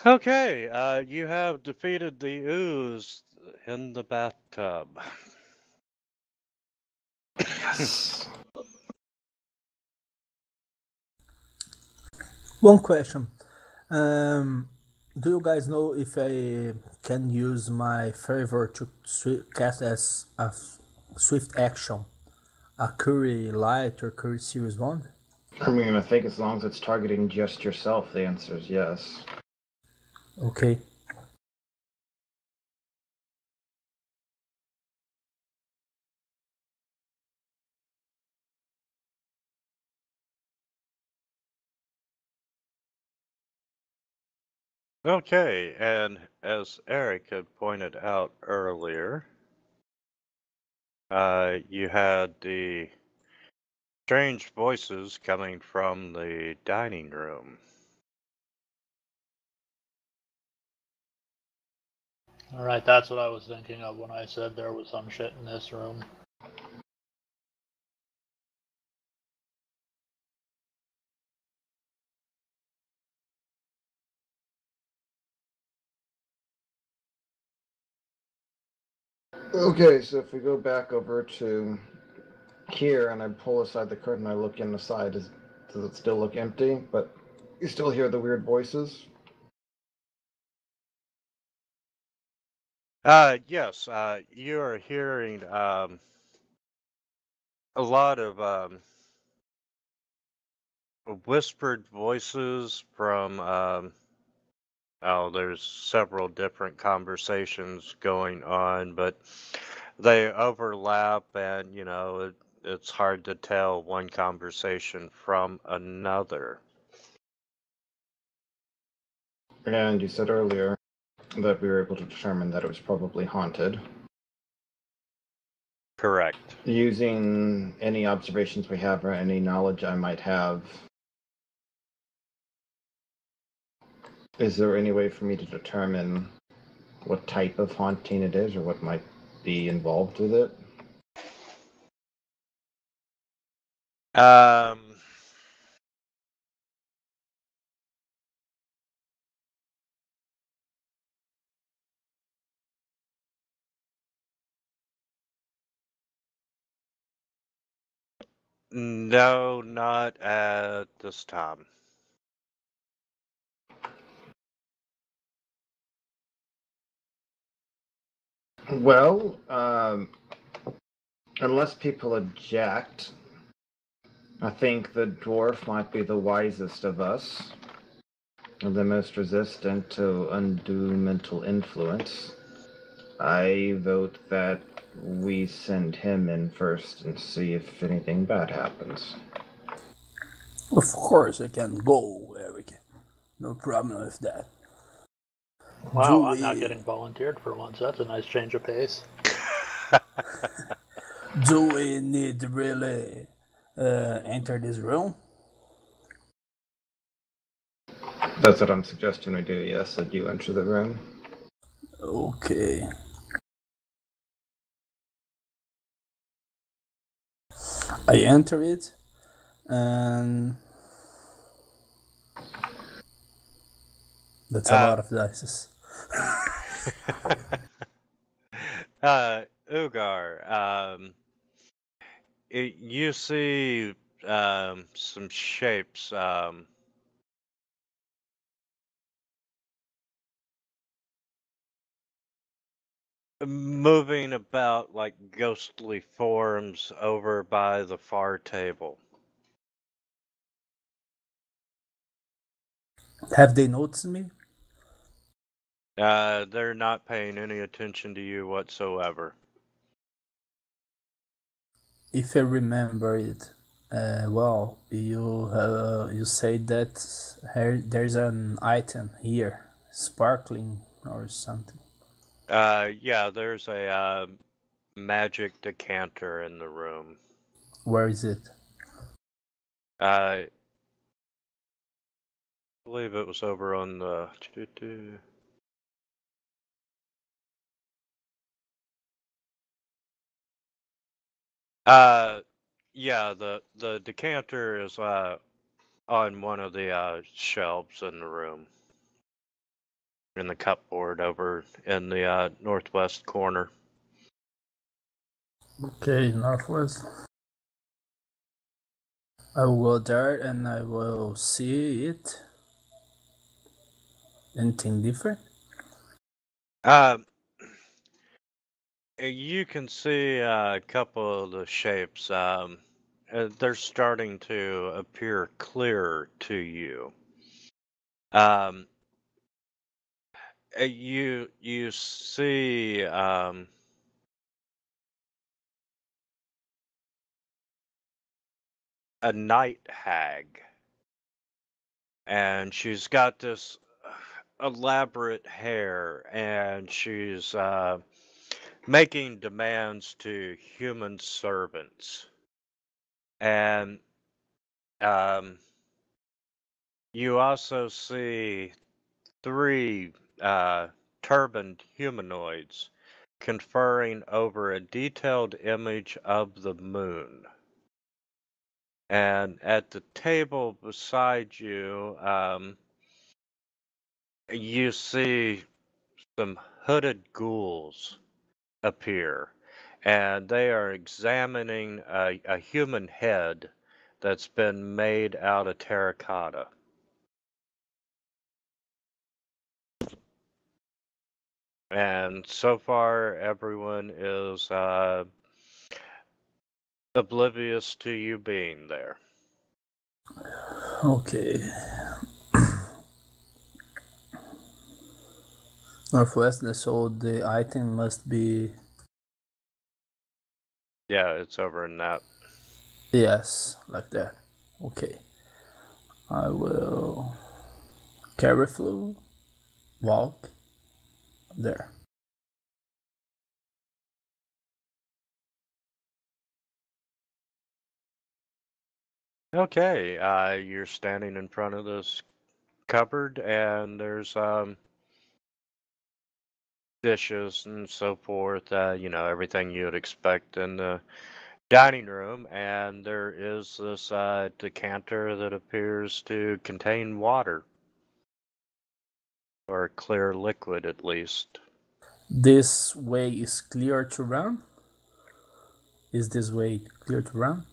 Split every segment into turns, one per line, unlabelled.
Okay, you have defeated the ooze in the bathtub.
Yes.
One question. Do you guys know if I can use my favor to cast as a swift action, a Curry Light or Curry Series Wand?
I mean, I think as long as it's targeting just yourself, the answer is yes.
Okay.
Okay, and as Eric had pointed out earlier, you had the strange voices coming from the dining room.
Alright, that's what I was thinking of when I said there was some shit in this room.
Okay, so if we go back over to here and I pull aside the curtain, I look in the side, does it still look empty? But you still hear the weird voices?
Yes, you are hearing a lot of whispered voices from there's several different conversations going on, but they overlap, and it's hard to tell one conversation from another.
And you said earlier that we were able to determine that it was probably haunted.
Correct.
Using any observations we have or any knowledge I might have, is there any way for me to determine what type of haunting it is or what might be involved with it?
No, not at this time.
Well, unless people object, I think the dwarf might be the wisest of us, and the most resistant to undue mental influence. I vote that we send him in first and see if anything bad happens.
Of course I can go, Eric. No problem with that.
Wow, I'm not getting volunteered for once. That's a nice change of pace.
Do we need to really enter this room?
That's what I'm suggesting we do, yes, that you enter the room.
Okay. I enter it, and that's a lot of dice.
Ugar, you see some shapes moving about like ghostly forms over by the far table.
Have they noticed me?
They're not paying any attention to you whatsoever.
If I remember it, well, you say that there's an item here, sparkling or something.
Yeah, there's a magic decanter in the room.
Where is it?
I believe it was over on the. Yeah, the decanter is on one of the shelves in the room. in the cupboard over in the northwest corner.
Okay, northwest. I will go there and I will see it. Anything different?
You can see a couple of the shapes. They're starting to appear clearer to you. You see a night hag, and she's got this elaborate hair, and she's making demands to human servants. And you also see three turbaned humanoids conferring over a detailed image of the moon. And at the table beside you, you see some hooded ghouls appear, and they are examining a human head that's been made out of terracotta. And so far, everyone is oblivious to you being there.
Okay. Northwest, so the item must be...
Yeah, it's over in that.
Yes, like that. Okay. I will carefully walk there.
Okay, you're standing in front of this cupboard, and there's dishes and so forth, everything you would expect in the dining room, and there is this decanter that appears to contain water, or clear liquid at least.
This way is clear to run? Is this way clear to run?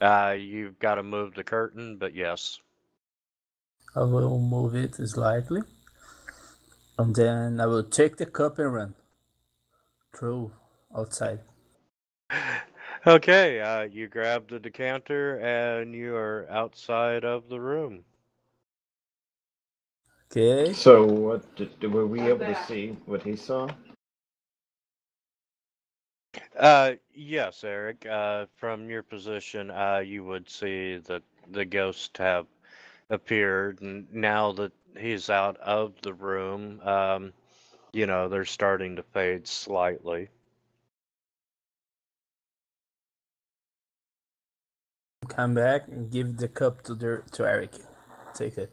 You've got to move the curtain, but yes.
I will move it slightly. And then I will take the cup and run through outside.
Okay, you grab the decanter and you are outside of the room.
Okay.
So, were we able to see what he saw?
Yes, Eric. From your position, you would see that the ghosts have appeared, and now that he's out of the room, they're starting to fade slightly.
Come back and give the cup to Eric. Take it.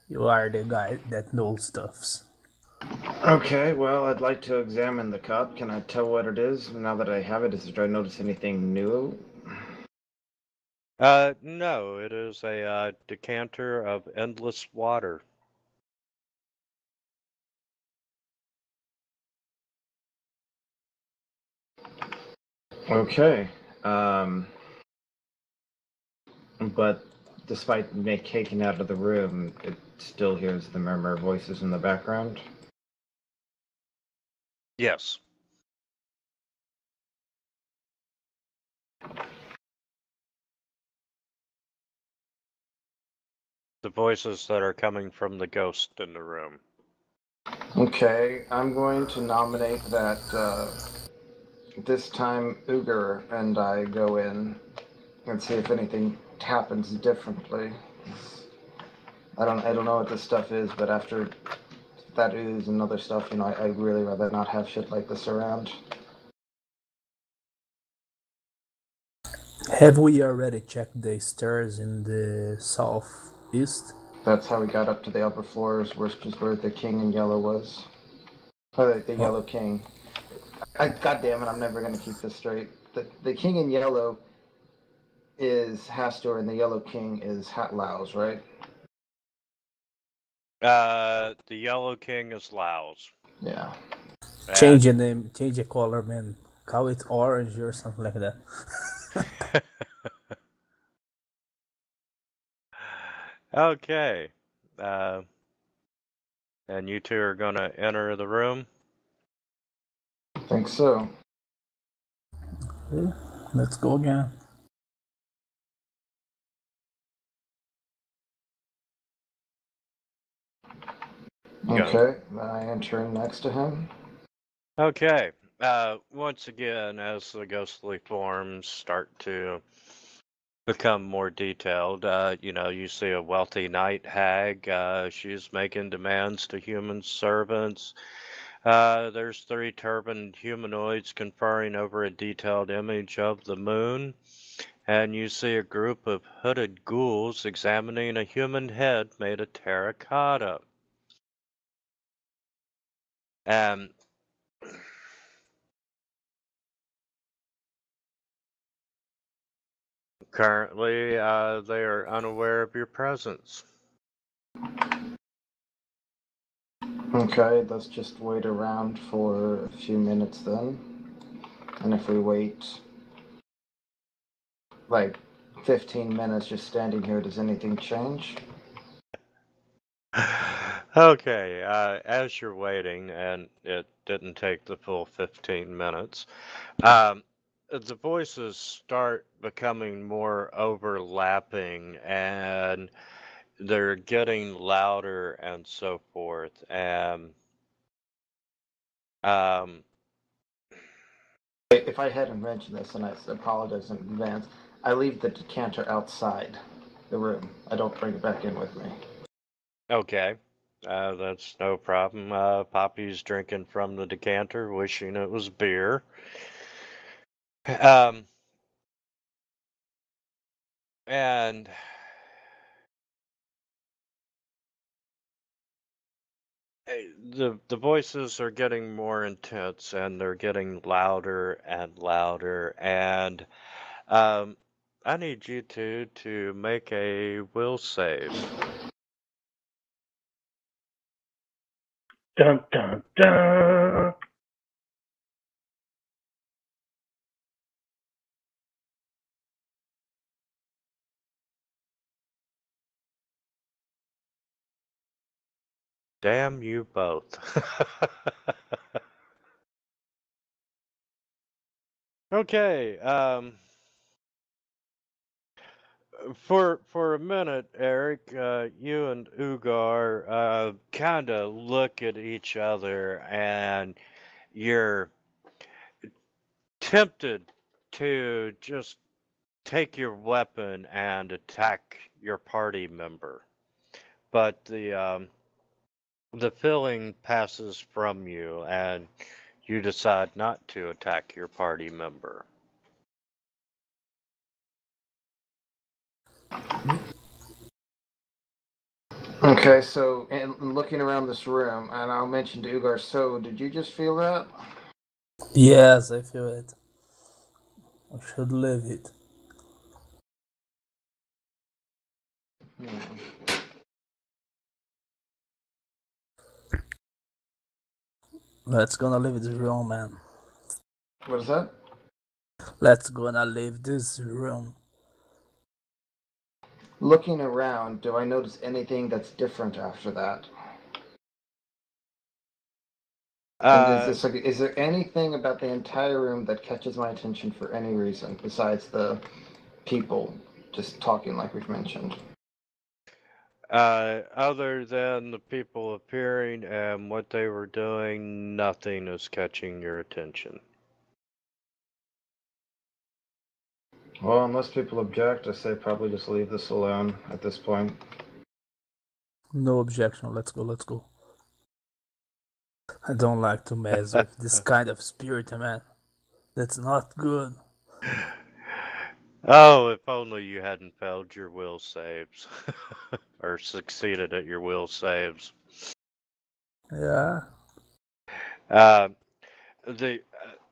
You are the guy that knows stuffs.
Okay, well, I'd like to examine the cup. Can I tell what it is now that I have it? Do I notice anything new?
No, it is a decanter of endless water.
Okay. But despite me taking out of the room, it still hears the murmur voices in the background.
Yes. The voices that are coming from the ghost in the room.
Okay, I'm going to nominate that this time Uger and I go in and see if anything happens differently. I don't know what this stuff is, but after that ooze and other stuff, I'd really rather not have shit like this around.
Have we already checked the stairs in the southeast?
That's how we got up to the upper floors, which is where the king in yellow was. The yellow king. God damn it, I'm never gonna keep this straight. The king in yellow is Hastur and the yellow king is Hatlaus, right?
The Yellow King is Laos.
Yeah.
Change the name, change the color, man. Call it orange or something like that.
Okay. And you two are going to enter the room?
I think so.
Okay, let's go again.
Okay, I enter next to him.
Okay. Once again, as the ghostly forms start to become more detailed, you see a wealthy night hag. She's making demands to human servants. There's 3 turbaned humanoids conferring over a detailed image of the moon. And you see a group of hooded ghouls examining a human head made of terracotta. And currently, they are unaware of your presence.
Okay, let's just wait around for a few minutes then. And if we wait like 15 minutes just standing here, does anything change?
Okay, as you're waiting, and it didn't take the full 15 minutes, the voices start becoming more overlapping and they're getting louder and so forth. And
If I hadn't mentioned this, and I apologize in advance, I leave the decanter outside the room. I don't bring it back in with me.
okay, that's no problem. Poppy's drinking from the decanter, wishing it was beer. And the voices are getting more intense and they're getting louder and louder. And I need you two to make a will save.
Dun dun dun.
Damn you both. Okay, for a minute, Eric, you and Ugar kind of look at each other and you're tempted to just take your weapon and attack your party member. But the feeling passes from you and you decide not to attack your party member.
Okay, so in looking around this room, and I'll mention to Ugar, so did you just feel that?
Yes, I feel it. I should live it. Let's gonna leave this room, man.
What is that?
Let's gonna leave this room.
Looking around, do I notice anything that's different after that? And is there anything about the entire room that catches my attention for any reason besides the people just talking like we've mentioned?
Other than the people appearing and what they were doing, nothing is catching your attention.
Well, unless people object, I say probably just leave this alone at this point.
No objection. Let's go. Let's go. I don't like to mess with this kind of spirit, man. That's not good.
Oh, if only you hadn't failed your will saves. Or succeeded at your will saves.
Yeah.
The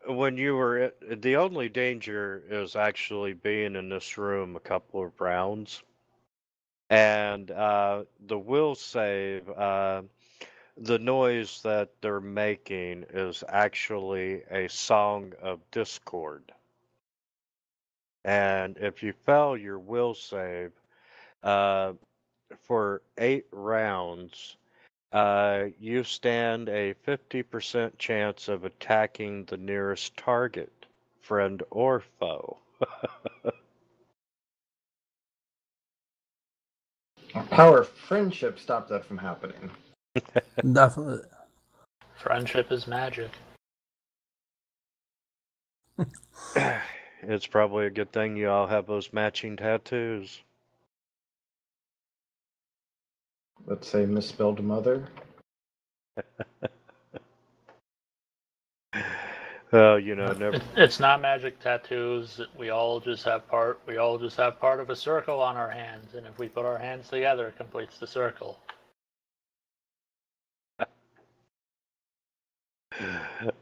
when you were the only danger is actually being in this room a couple of rounds. And the will save, the noise that they're making is actually a song of discord. And if you fail your will save for 8 rounds, you stand a 50% chance of attacking the nearest target, friend or foe.
How our friendship stopped that from happening?
Definitely.
Friendship is magic.
It's probably a good thing you all have those matching tattoos.
Let's say misspelled mother.
Well, you know, never.
It's not magic tattoos. We all just have part of a circle on our hands, and if we put our hands together, it completes the circle.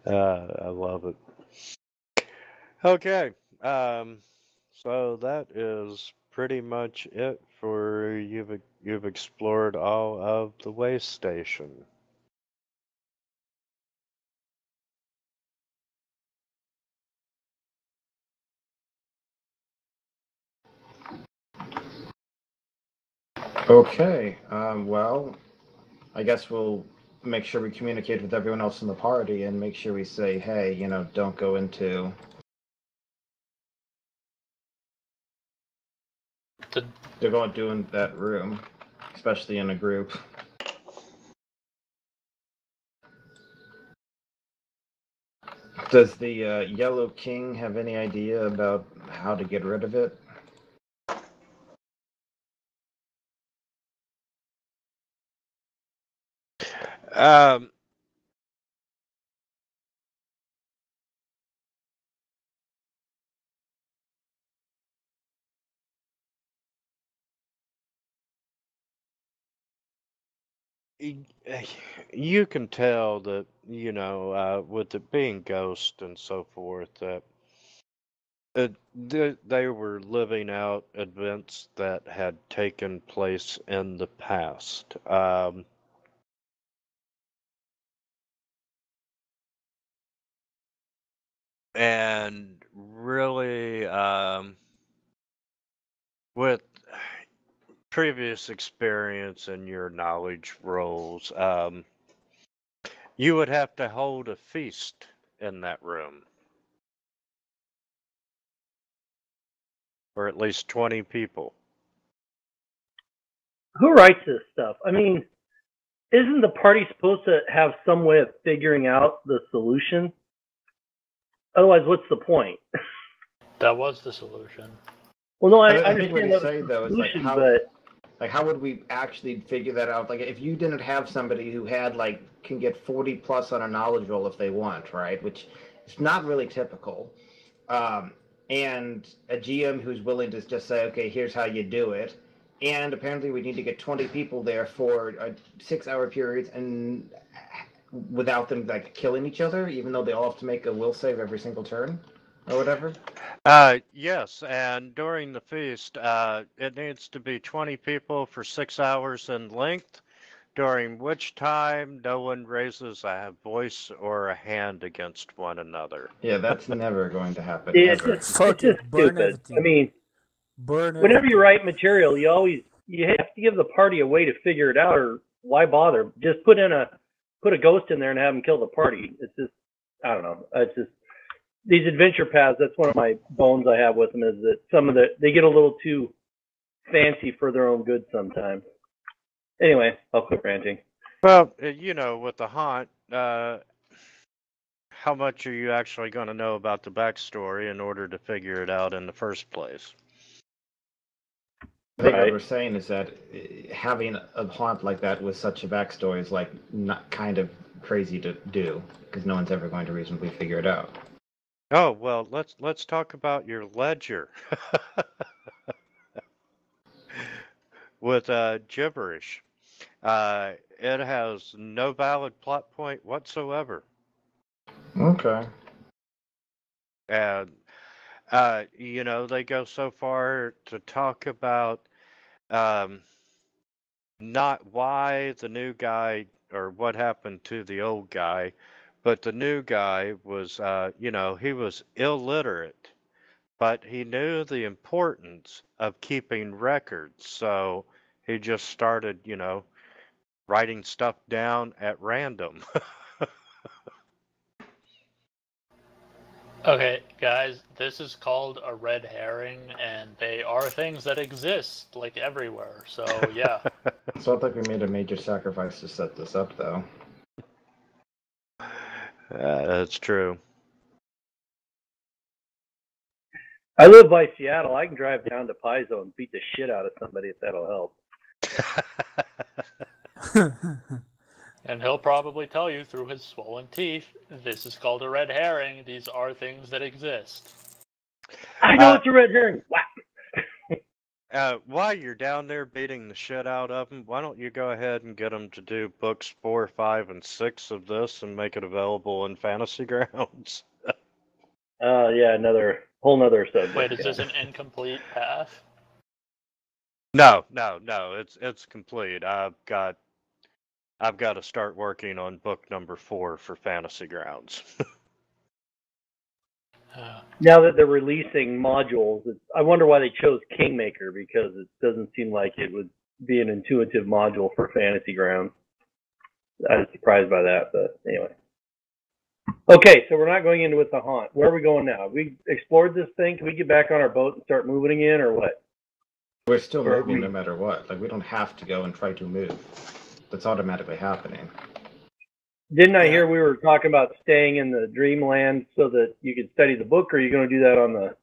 I love it. Okay, so that is pretty much it for you've explored all of the way station.
Okay. Well, I guess we'll make sure we communicate with everyone else in the party and make sure we say, hey, don't go into. They're going to do in that room, especially in a group. Does the Yellow King have any idea about how to get rid of it?
Um, you can tell that, with it being ghost and so forth, that they were living out events that had taken place in the past. And really, with previous experience and your knowledge rolls, you would have to hold a feast in that room. Or at least 20 people.
Who writes this stuff? I mean, isn't the party supposed to have some way of figuring out the solution? Otherwise, what's the point?
That was the solution.
Well, no, I
think what
understand
he's
that
saying though is like how would we actually figure that out? Like if you didn't have somebody who had can get 40 plus on a knowledge roll if they want, right? Which is not really typical. And a GM who's willing to just say, okay, here's how you do it. And apparently we need to get 20 people there for 6-hour periods and without them killing each other, even though they all have to make a will save every single turn or whatever.
Yes, and during the feast, it needs to be 20 people for 6 hours in length, during which time no one raises a voice or a hand against one another.
Yeah, that's never going to happen.
It's
ever.
just stupid.
Everything.
I mean, whenever you write material, you have to give the party a way to figure it out, or why bother? Just put a ghost in there and have them kill the party. It's just, I don't know. It's just these adventure paths. That's one of my bones I have with them, is that they get a little too fancy for their own good sometimes. Anyway, I'll quit ranting.
Well, with the haunt, how much are you actually going to know about the backstory in order to figure it out in the first place?
I think what we're saying is that having a haunt like that with such a backstory is not kind of crazy to do, because no one's ever going to reasonably figure it out.
Oh, well, let's talk about your ledger. With gibberish. It has no valid plot point whatsoever.
Okay.
And they go so far to talk about not why the new guy or what happened to the old guy, but the new guy was, he was illiterate, but he knew the importance of keeping records. So he just started, writing stuff down at random.
Okay, guys, this is called a red herring, and they are things that exist, like, everywhere. So, yeah.
So I think we made a major sacrifice to set this up, though.
That's true.
I live by Seattle. I can drive down to Paizo and beat the shit out of somebody if that'll help.
And he'll probably tell you through his swollen teeth, this is called a red herring. These are things that exist.
I know it's a red herring. Wow.
While you're down there beating the shit out of them, why don't you go ahead and get them to do books 4, 5, and 6 of this and make it available in Fantasy Grounds?
Yeah, whole nother subject.
Wait, is this an incomplete path?
No, it's complete. I've got to start working on book number 4 for Fantasy Grounds.
Now that they're releasing modules, I wonder why they chose Kingmaker, because it doesn't seem like it would be an intuitive module for Fantasy Grounds. I was surprised by that, but anyway. Okay, so we're not going into with the haunt. Where are we going now? Have we explored this thing? Can we get back on our boat and start moving again, or what?
We're still moving no matter what. Like, we don't have to go and try to move. That's automatically happening.
Didn't I hear we were talking about staying in the dreamland so that you could study the book, or are you going to do that on the...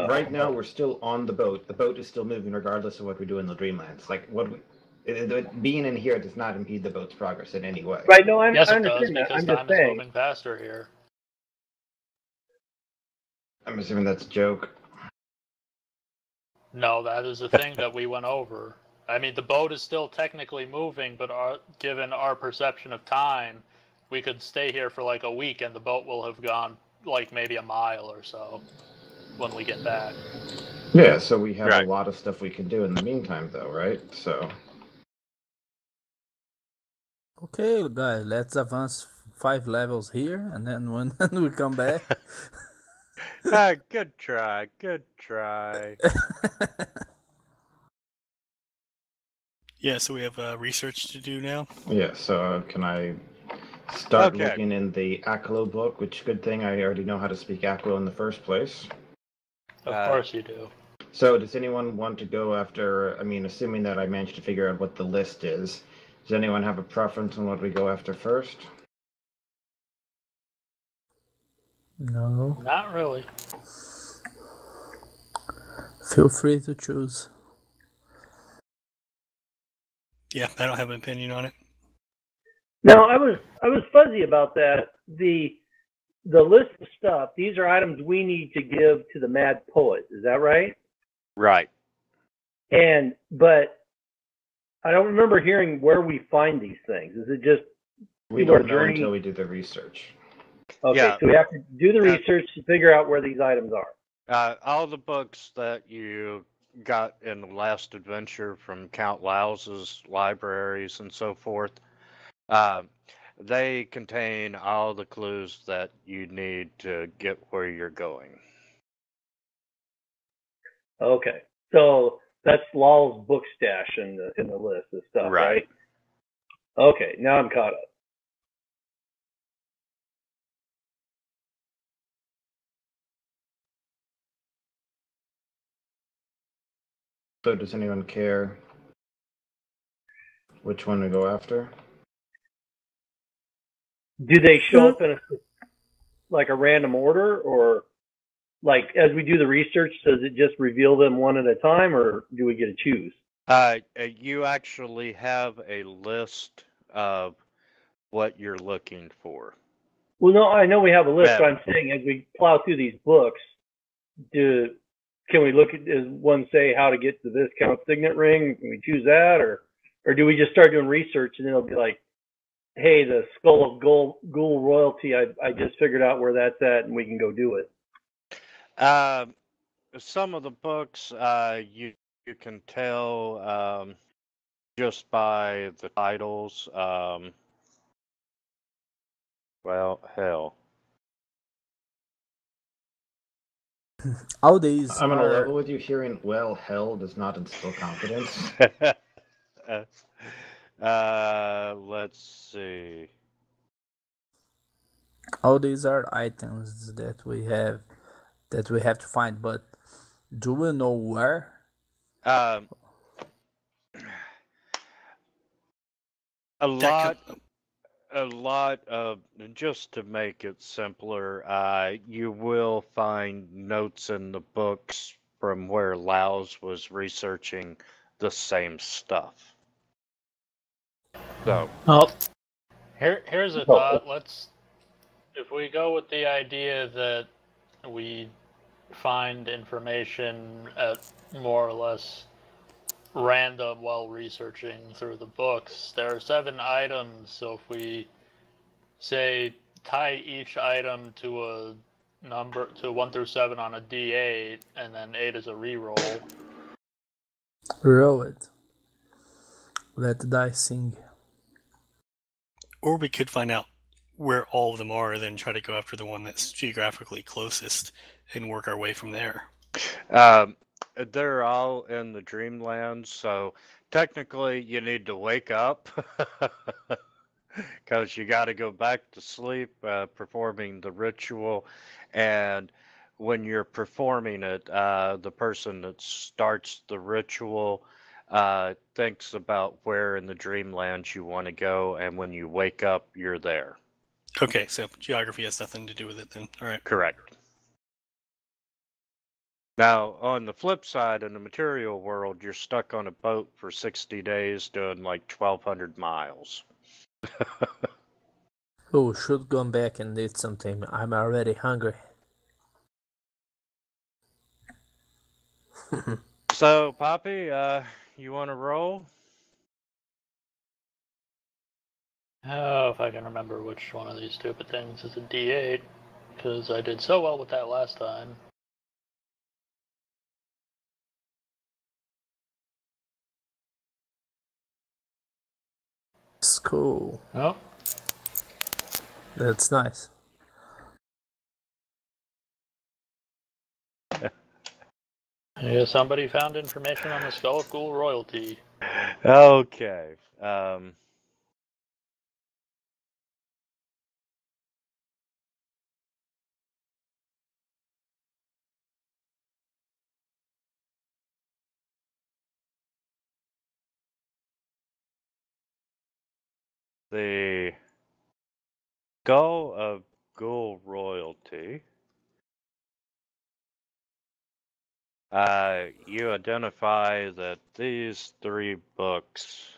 Right now, we're still on the boat. The boat is still moving regardless of what we do in the dreamlands. Like, being in here does not impede the boat's progress in any way.
Right, no, I
yes, it
understand
does,
that. I'm
because
just
time is
saying.
moving faster here.
I'm assuming that's a joke.
No, that is a thing that we went over. I mean, the boat is still technically moving, but given our perception of time, we could stay here for like a week and the boat will have gone like maybe a mile or so when we get back.
Yeah, so we have a lot of stuff we can do in the meantime, though, right? So.
Okay, guys, let's advance 5 levels here, and then when we come back.
Good try.
Yeah, so we have research to do now.
Yeah, so can I start looking in the Aklo book, which good thing I already know how to speak Aklo in the first place.
Of course you do.
So does anyone want to go after, assuming that I managed to figure out what the list is, does anyone have a preference on what we go after first?
No.
Not really.
Feel free to choose.
Yeah, I don't have an opinion on it.
No, I was fuzzy about that. The list of stuff, these are items we need to give to the Mad Poet. Is that right?
Right.
But I don't remember hearing where we find these things. Is it just
we don't know until we do the research?
Okay,
yeah.
So we have to do the research to figure out where these items are.
All the books that you got in the last adventure from Count Laus's libraries and so forth, they contain all the clues that you need to get where you're going.
Okay, so that's Law's book stash in the list of stuff, right? Okay, now I'm caught up.
So does anyone care which one to go after?
Do they show up in a random order, or like as we do the research, does it just reveal them one at a time, or do we get to choose?
You actually have a list of what you're looking for.
Well, no, I know we have a list, but I'm saying as we plow through these books, can we look at, does one say how to get to this Count Signet ring? Can we choose that, or do we just start doing research and then it'll be like, hey, the Skull of Ghoul royalty, I just figured out where that's at and we can go do it?
Some of the books, you can tell just by the titles. Well, hell.
All these
I'm on a
are
level with you. Hearing "well, hell" does not instill confidence.
Let's see.
all these are items that we have to find, but do we know where?
Um, a lot of, just to make it simpler, you will find notes in the books from where Laos was researching the same stuff. So,
Well, here's a thought. If we go with the idea that we find information at more or less random while researching through the books, there are 7 items, so if we say tie each item to a number to 1 through 7 on a D8, and then 8 is a reroll.
Roll it. Let the dice sing.
Or we could find out where all of them are, then try to go after the one that's geographically closest and work our way from there.
they're all in the dreamland, so technically you need to wake up because you got to go back to sleep performing the ritual. And when you're performing it, the person that starts the ritual thinks about where in the dreamlands you want to go, and when you wake up, you're there.
Okay, so geography has nothing to do with it then. All right.
Correct. Now, on the flip side, in the material world, you're stuck on a boat for 60 days doing like 1,200 miles.
Oh, should go back and eat something. I'm already hungry.
So, Poppy, you want to roll?
Oh, if I can remember which one of these stupid things is a D8, because I did so well with that last time.
It's cool.
Oh,
That's nice.
yeah, somebody found information on the Skull of Ghoul royalty.
Okay. The Skull of Ghoul royalty. You identify that these 3 books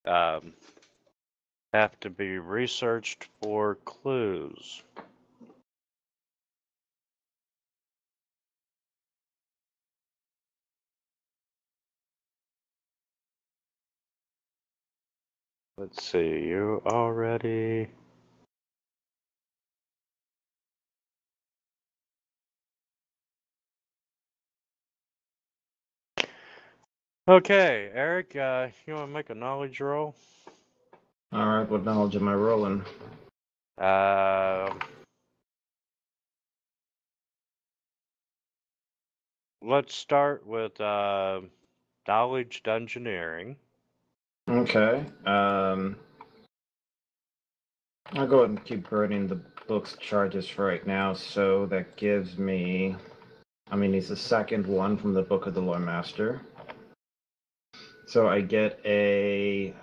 have to be researched for clues. Let's see, you already... Okay, Eric, you want to make a knowledge roll?
Alright, what knowledge am I rolling?
Let's start with knowledge dungeoneering.
Okay. I'll go ahead and keep burning the book's charges for right now, so that gives me... it's the second one from the Book of the Lore Master. So I get a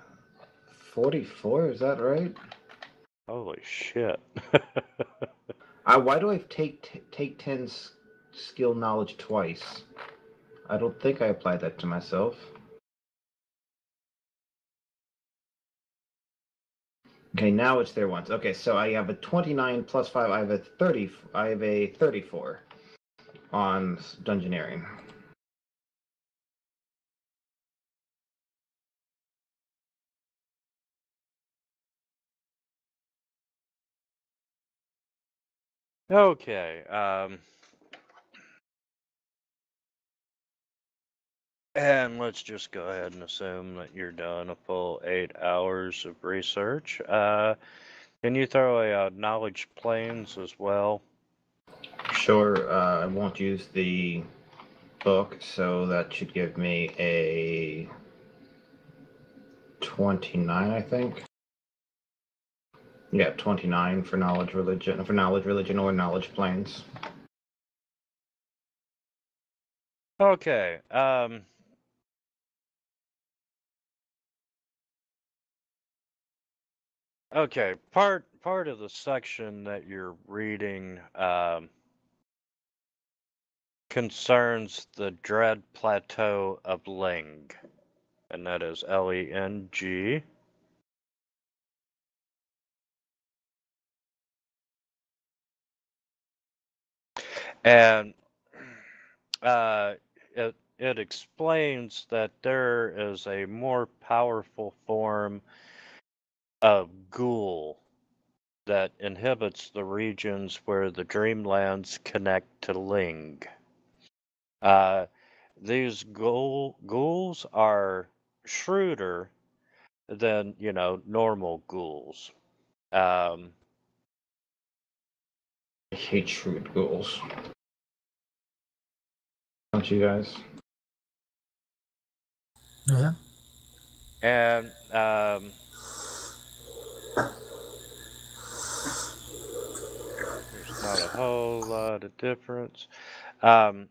44, is that right?
Holy shit.
Why do I take 10 skill knowledge twice? I don't think I applied that to myself. Okay, now it's there once. Okay, so I have a 29 plus 5. I have a 34 on dungeoneering.
Okay, And let's just go ahead and assume that you're done a full 8 hours of research. Can you throw a knowledge planes as well?
Sure, I won't use the book, so that should give me a 29, I think. Yeah, 29 for knowledge religion, or knowledge planes.
Okay. Okay. Part of the section that you're reading concerns the Dread Plateau of Ling, and that is Leng. And it explains that there is a more powerful form of ghoul that inhibits the regions where the dreamlands connect to Ling. These ghouls are shrewder than, normal ghouls.
I hate shrewd ghouls. Don't you guys?
Yeah.
And there's not a whole lot of difference. And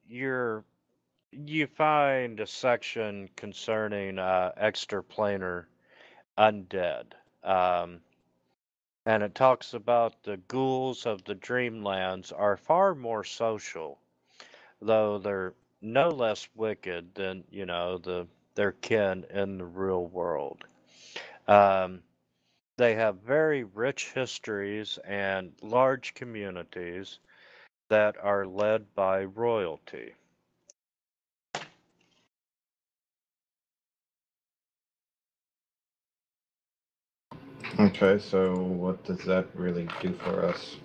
you find a section concerning extraplanar undead. And it talks about the ghouls of the dreamlands are far more social, though they're no less wicked than, their kin in the real world. They have very rich histories and large communities that are led by royalty.
Okay, so what does that really do for us?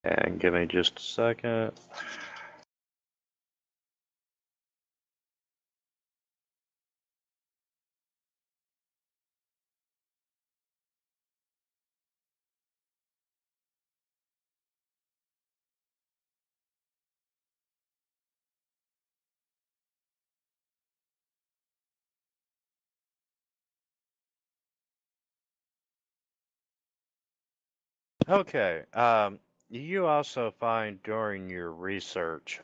And give me just a second. Okay. You also find during your research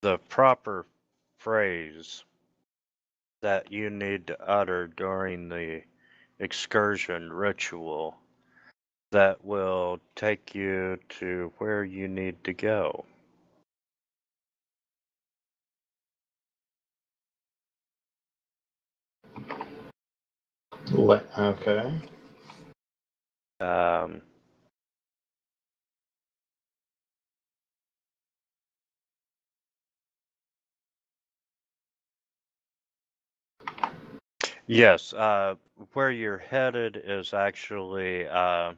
the proper phrase that you need to utter during the excursion ritual that will take you to where you need to go.
Okay.
Yes, where you're headed is actually the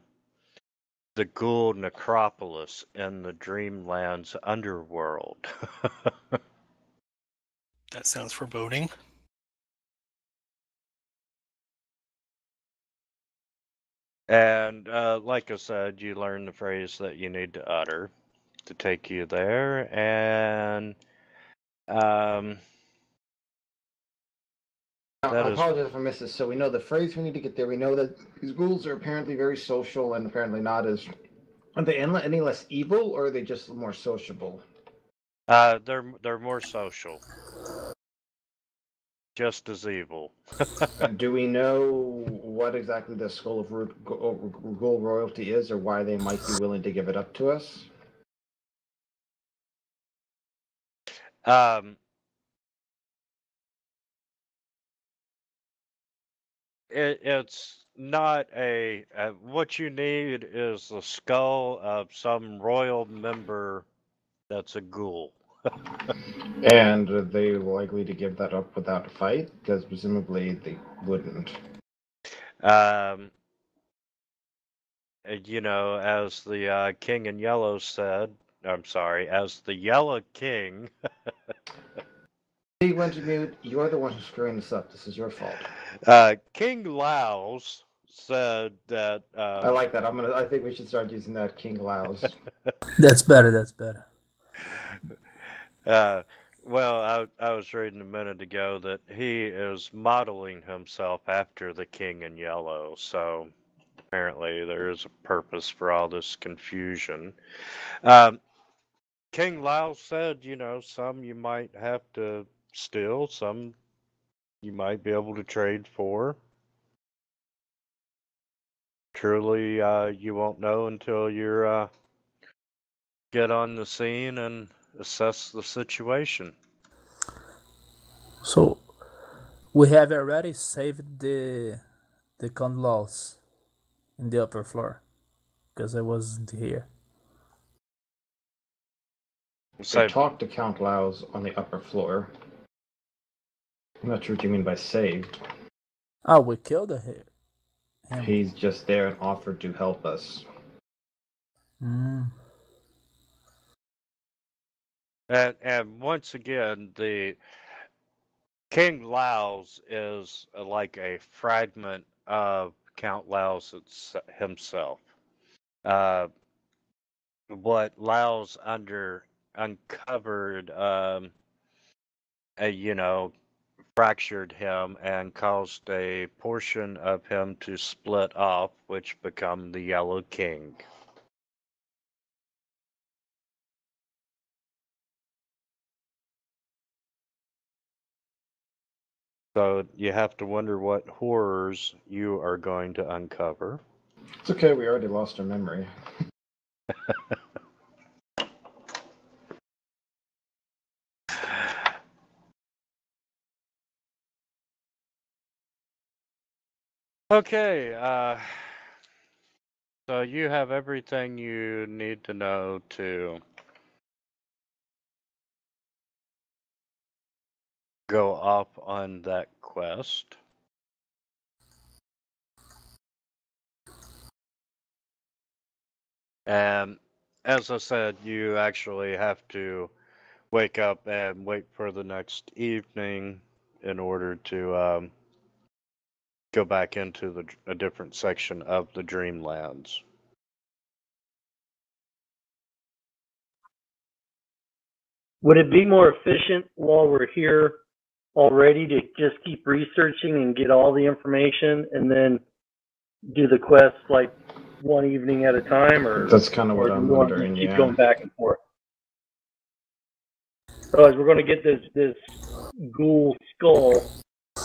Ghoul Necropolis in the Dreamlands underworld.
That sounds foreboding.
And like I said, you learn the phrase that you need to utter to take you there, and
I
that is
apologize if I missed this. So we know the phrase we need to get there. We know that these ghouls are apparently very social and apparently not as. Are they any less evil, or are they just more sociable?
they're more social, just as evil.
Do we know what exactly the Skull of Ghoul royalty is, or why they might be willing to give it up to us?
It's not what you need is the skull of some royal member that's a ghoul.
And are they likely to give that up without a fight? Because presumably they wouldn't.
You know, as the King in Yellow said, I'm sorry, as the Yellow King.
G.M.Wintermute, you're the one who's screwing this up. This is your fault.
King Laos said that.
I like that. I think we should start using that, King Laos.
That's better. That's better.
Well, I was reading a minute ago that he is modeling himself after the King in Yellow, so apparently there is a purpose for all this confusion. King Lao said, you know, some you might have to steal, some you might be able to trade for. Truly, you won't know until you're get on the scene and assess the situation.
So we have already saved the con laws in the upper floor because I wasn't here.
I talked to Count Laos on the upper floor. I'm not sure what you mean by saved.
Oh, we killed him.
He's just there and offered to help us.
Mm.
And once again, the King Laos is like a fragment of Count Laos himself. What Laos uncovered, you know, fractured him and caused a portion of him to split off, which become the Yellow King. So you have to wonder what horrors you are going to uncover.
It's okay, we already lost our memory.
Okay, so you have everything you need to know to go off on that quest. And as I said, you actually have to wake up and wait for the next evening in order to go back into a different section of the Dreamlands.
Would it be more efficient while we're here already to just keep researching and get all the information and then do the quest like one evening at a time, or
that's kind of what I'm wondering.
Keep going back and forth. Otherwise, we're going to get this ghoul skull,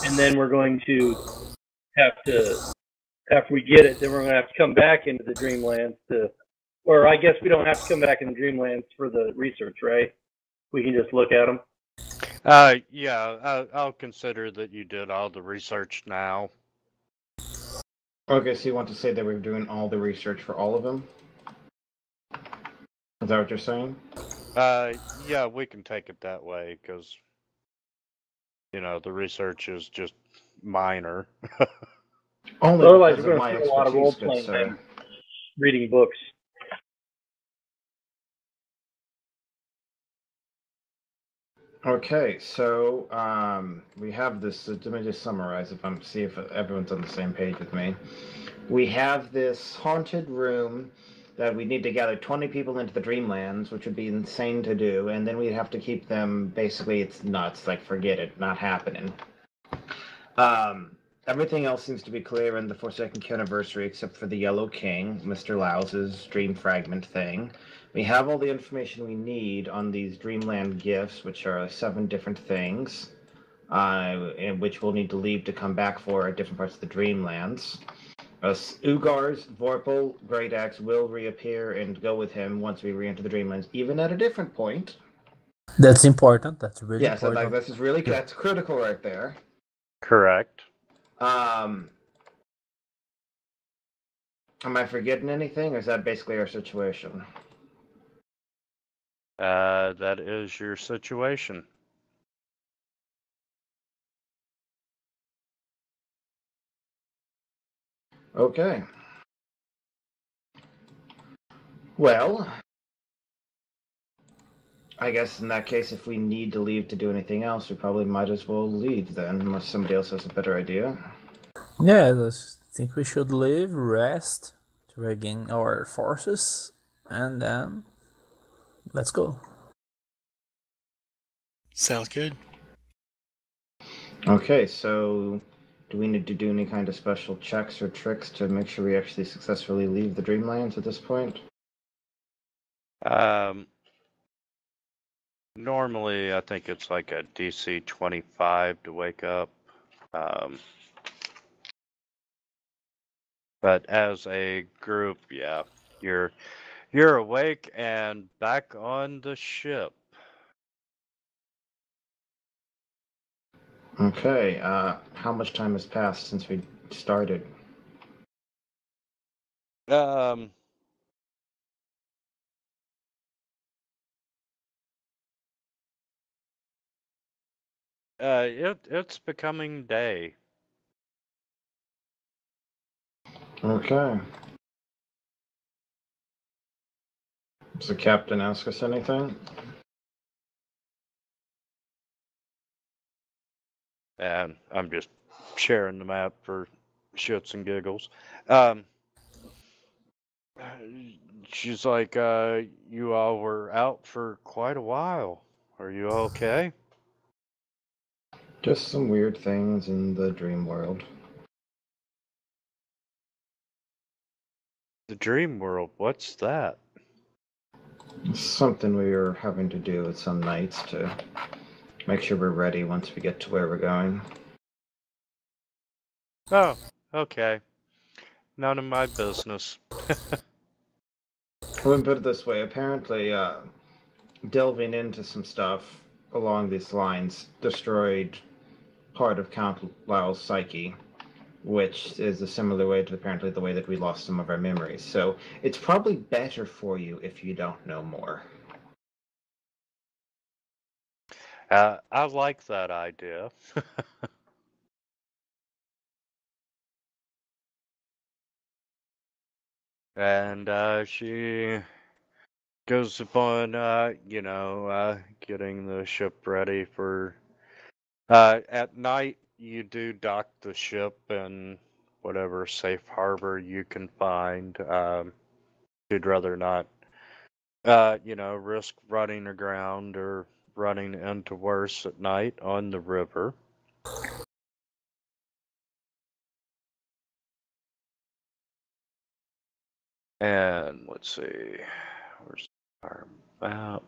and then we're going to have to, after we get it, then we're going to have to come back into the Dreamlands or I guess we don't have to come back in the Dreamlands for the research, right? We can just look at them.
Yeah, I'll consider that you did all the research now.
Okay, so you want to say that we're doing all the research for all of them? Is that what you're saying?
Yeah, we can take it that way, because, you know, the research is just minor.
Otherwise, we're going to do a lot of role-playing time, reading books.
Okay, so we have this. Let me just summarize see if everyone's on the same page with me. We have this haunted room that we need to gather 20 people into the Dreamlands, which would be insane to do, and then we'd have to keep them. Basically, it's nuts. Like, forget it, not happening. Everything else seems to be clear in the Forsaken Anniversary, except for the Yellow King, Mr. Laos's dream fragment thing. We have all the information we need on these Dreamland gifts, which are 7 different things, which we'll need to leave to come back for at different parts of the Dreamlands. Ugar's Vorpal Great Axe will reappear and go with him once we re-enter the Dreamlands, even at a different point.
That's important. That's really
Yeah, so like
important.
this is really that's critical right there.
Correct.
Am I forgetting anything, or is that basically our situation?
That is your situation.
Okay. Well, I guess in that case, if we need to leave to do anything else, we probably might as well leave then, unless somebody else has a better idea.
Yeah, I think we should leave, rest, to regain our forces, and then let's go.
Sounds good.
Okay, so do we need to do any kind of special checks or tricks to make sure we actually successfully leave the Dreamlands at this point?
Normally, I think it's like a DC 25 to wake up. But as a group, yeah, you're awake and back on the ship.
Okay, how much time has passed since we started?
It's becoming day.
Okay. Does the captain ask us anything?
And I'm just sharing the map for shits and giggles. She's like, you all were out for quite a while. Are you okay?
Just some weird things in the dream world.
The dream world, what's that?
It's something we are having to do at some nights to make sure we're ready once we get to where we're going.
Oh, okay. None of my business.
Let me put it this way. Apparently, delving into some stuff along these lines destroyed part of Count Lau's psyche, which is a similar way to apparently the way that we lost some of our memories. So it's probably better for you if you don't know more.
I like that idea. And she goes upon, getting the ship ready for. At night, you do dock the ship in whatever safe harbor you can find. You'd rather not, risk running aground or running into worse at night on the river. And let's see, where's our map?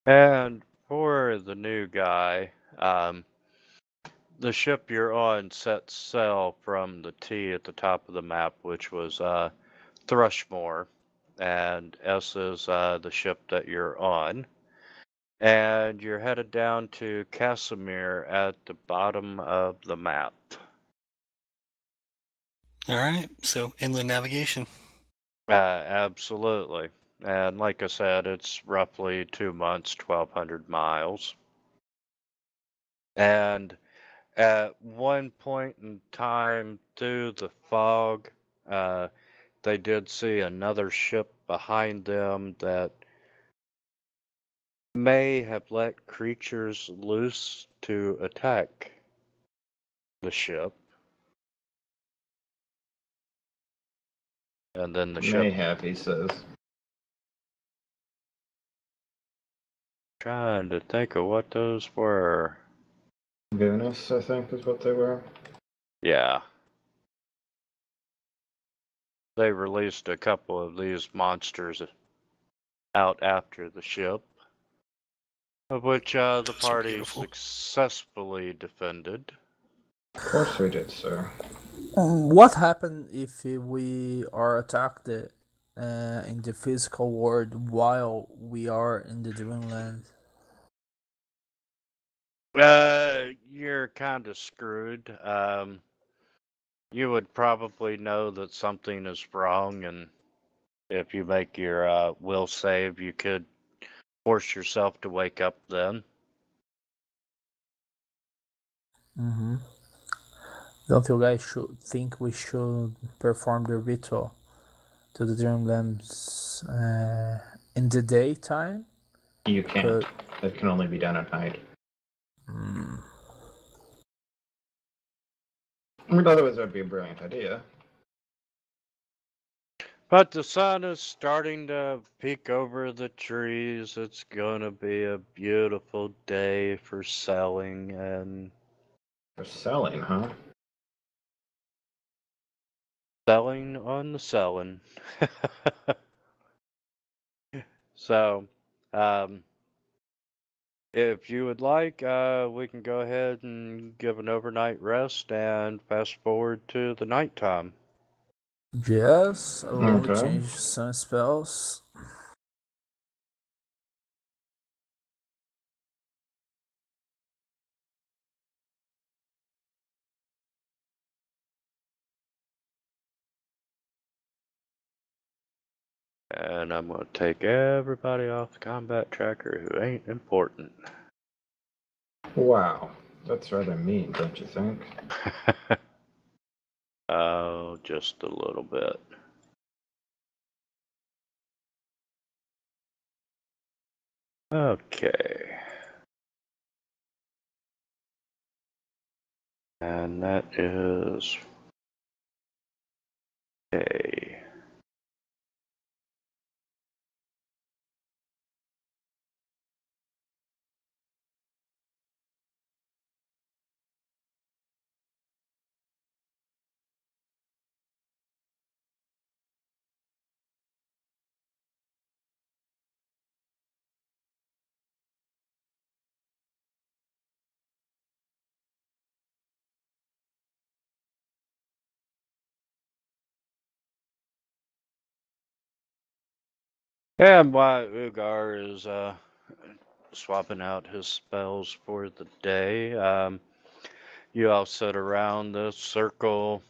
And for the new guy, the ship you're on sets sail from the T at the top of the map, which was Thrushmore, and S is the ship that you're on. And you're headed down to Casimir at the bottom of the map.
All right, so inland navigation.
Absolutely. And like I said, it's roughly 2 months, 1,200 miles. And at one point in time through the fog, they did see another ship behind them that may have let creatures loose to attack the ship. And then the ship.
Mayhap, he says.
Trying to think of what those were.
Venus, I think, is what they were.
Yeah. They released a couple of these monsters out after the ship. of which the
Those are
party
beautiful.
successfully defended.
Of course we did, sir.
What happens if we are attacked in the physical world while we are in the dreamland?
You're kind of screwed. You would probably know that something is wrong, and if you make your will save, you could force yourself to wake up then.
Mm-hmm. Don't you guys think we should perform the ritual to the dreamlands in the daytime?
You can't.
Could-
It can only be done at night.
Mm.
I mean, otherwise that would be a brilliant idea.
But the sun is starting to peek over the trees. It's gonna be a beautiful day for selling and
For selling, huh?
selling on the selling. So, um, if you would like, we can go ahead and give an overnight rest and fast forward to the nighttime.
Yes, I will only
Okay.
change some spells.
And I'm gonna take everybody off the combat tracker who ain't important.
Wow. That's rather mean, don't you think?
Oh, just a little bit. Okay. And that is A. And while Ugar is swapping out his spells for the day, you all sit around the circle.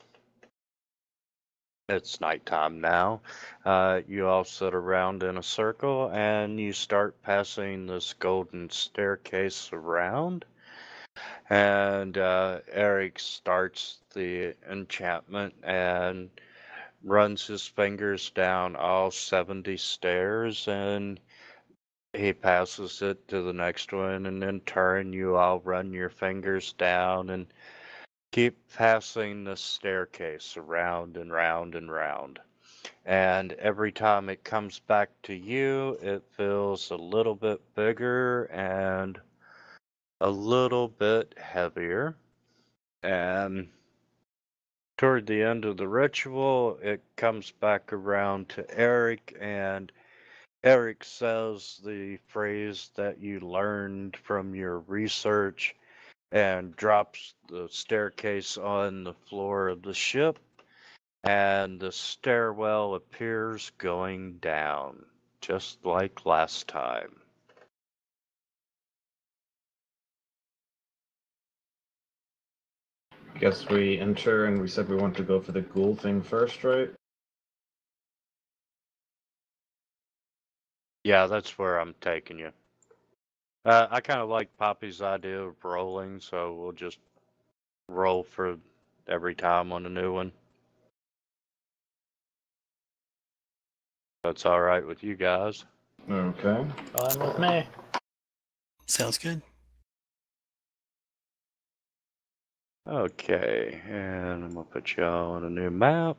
It's nighttime now. You all sit around in a circle and you start passing this golden staircase around. And Eric starts the enchantment and runs his fingers down all 70 stairs, and he passes it to the next one, and in turn you all run your fingers down and keep passing the staircase around and round and round. And every time it comes back to you, it feels a little bit bigger and a little bit heavier. And toward the end of the ritual, it comes back around to Eric, and Eric says the phrase that you learned from your research and drops the staircase on the floor of the ship, and the stairwell appears going down, just like last time.
Guess we enter and we said we want to go for the ghoul thing first, right?
Yeah, that's where I'm taking you. I kind of like Poppy's idea of rolling, so we'll just roll for every time on a new one. That's all right with you guys.
Okay.
Fine with me.
Sounds good.
Okay, and I'm gonna put y'all on a new map.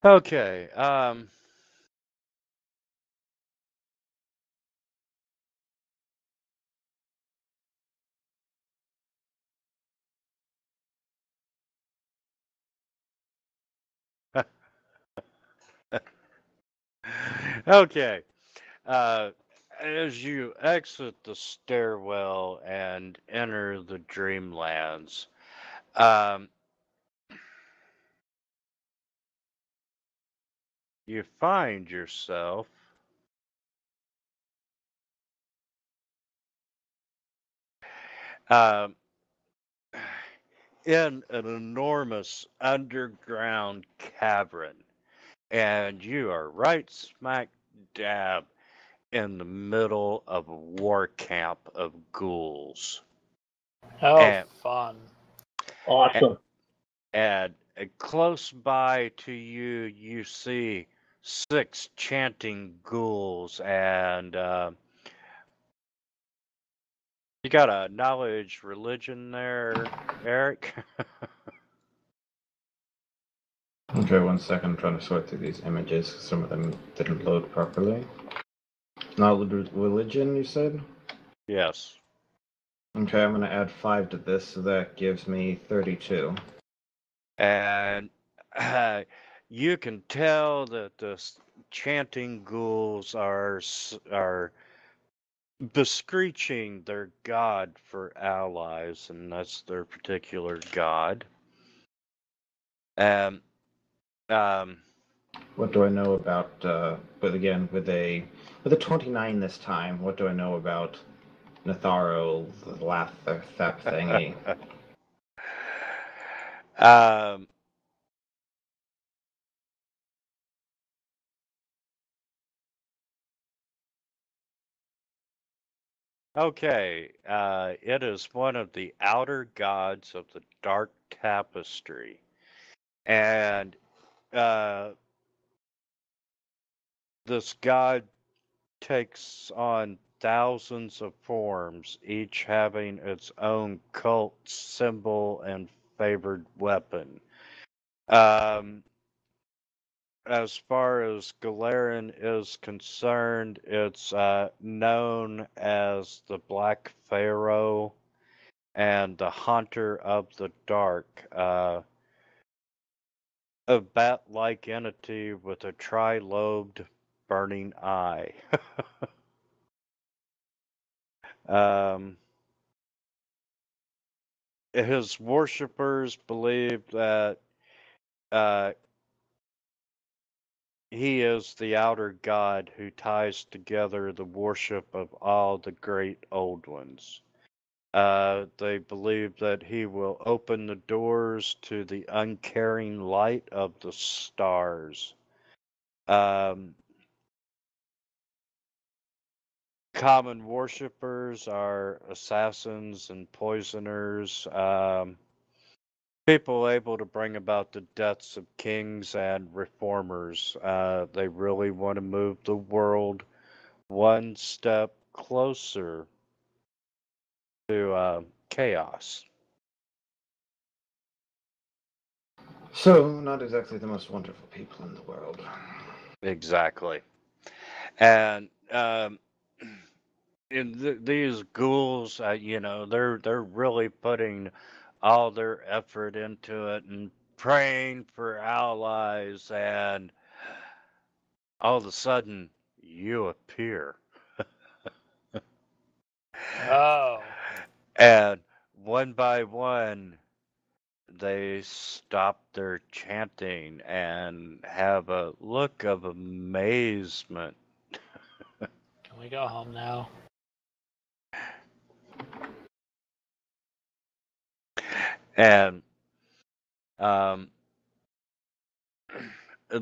Okay. Okay. As you exit the stairwell and enter the Dreamlands, um, you find yourself um, in an enormous underground cavern, and you are right smack dab in the middle of a war camp of ghouls.
Oh,
And,
fun.
Awesome.
and close by to you, you see 6 chanting ghouls, and you got a knowledge religion there, Eric?
Okay, 1 second. I'm trying to sort through these images. Some of them didn't load properly. Knowledge religion, you said?
Yes.
Okay, I'm gonna add 5 to this, so that gives me 32.
And you can tell that the chanting ghouls are bescreeching their god for allies, and that's their particular god. And
What do I know about? But again, with a 29 this time, what do I know about Natharo, the Lath Thap thingy?
um, okay, it is one of the outer gods of the dark tapestry, and this god takes on thousands of forms, each having its own cult symbol and favored weapon. As far as Galeran is concerned, it's known as the Black Pharaoh and the Haunter of the Dark, a bat-like entity with a tri-lobed burning eye. His worshippers believe that he is the outer god who ties together the worship of all the great old ones. They believe that he will open the doors to the uncaring light of the stars. Common worshippers are assassins and poisoners, people able to bring about the deaths of kings and reformers. They really want to move the world one step closer to chaos.
So, not exactly the most wonderful people in the world.
Exactly. And these ghouls, they're really putting all their effort into it and praying for allies, and all of a sudden you appear.
Oh.
And one by one, they stop their chanting and have a look of amazement.
Can we go home now?
And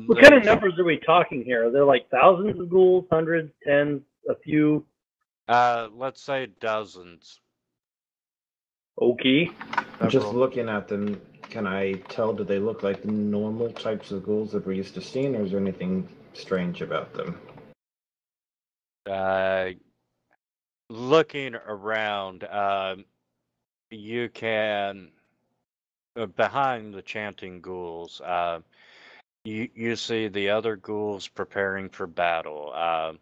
What kind of numbers are we talking here? Are there like thousands of ghouls, hundreds, tens, a few?
let's say dozens.
Okay.
Just looking at them, can I tell, do they look like normal types of ghouls that we're used to seeing, or is there anything strange about them?
Looking around, you can, behind the chanting ghouls, You see the other ghouls preparing for battle.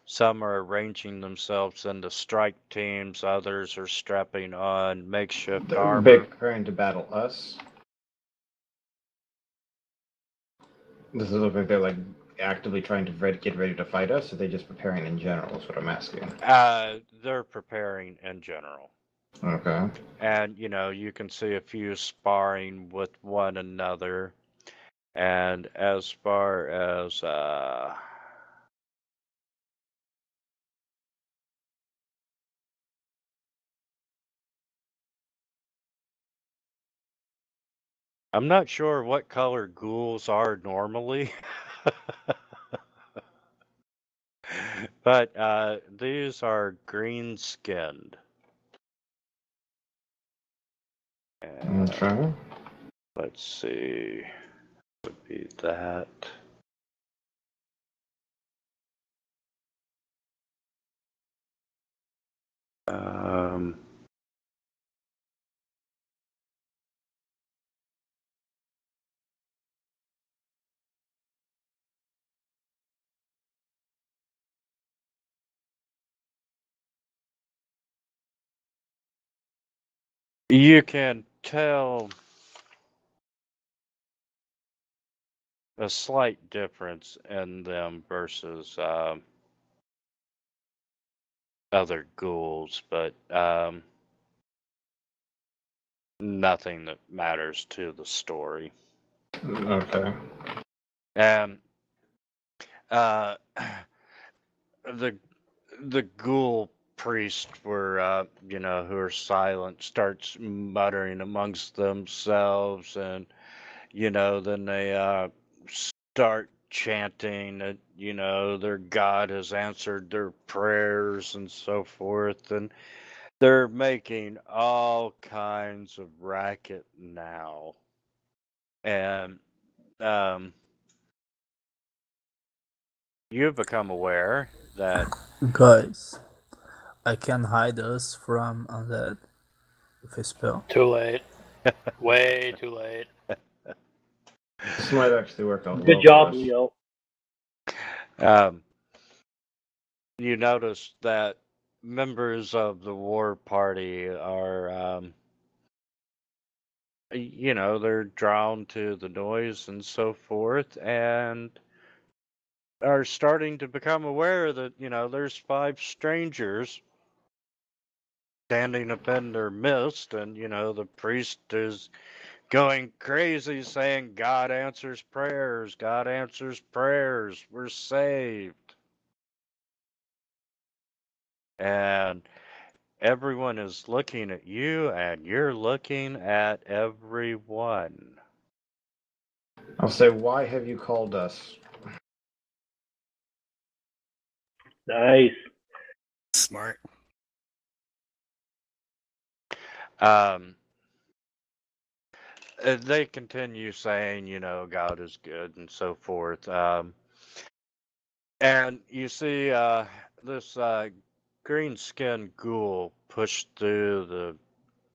Some are arranging themselves into strike teams. Others are strapping on makeshift
They're
armor.
preparing to battle us. Does it look like they're like actively trying to get ready to fight us, or are they just preparing in general? Is what I'm asking.
They're preparing in general.
Okay.
And, you can see a few sparring with one another. And as far as, I'm not sure what color ghouls are normally. But these are green-skinned.
Okay.
Let's see. Would be that. You can tell a slight difference in them versus other ghouls, but nothing that matters to the story.
Okay.
And the ghoul priests were, who are silent, starts muttering amongst themselves, and then they start chanting that their God has answered their prayers and so forth, and they're making all kinds of racket now. And you've become aware that
Guys, I can hide us from undead with a spell.
Too late. Way too late.
This might actually work out.
Good
well
job,
for us.
Leo.
you notice that members of the war party are they're drawn to the noise and so forth, and are starting to become aware that there's 5 strangers standing up in their midst, and the priest is going crazy saying, God answers prayers, God answers prayers, we're saved. And everyone is looking at you, and you're looking at everyone.
I'll say, why have you called us?
Nice.
Smart.
They continue saying, God is good and so forth. And you see this green-skinned ghoul push through the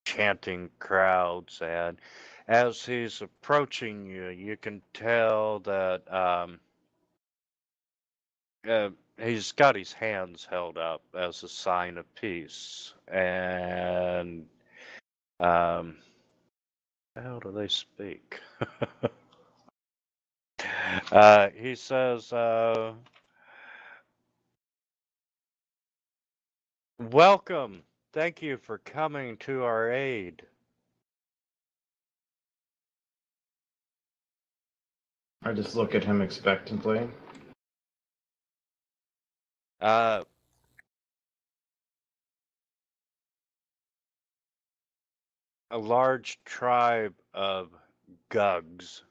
chanting crowds, and as he's approaching you, you can tell that he's got his hands held up as a sign of peace. And how do they speak? He says, welcome. Thank you for coming to our aid.
I just look at him expectantly.
A large tribe of Gugs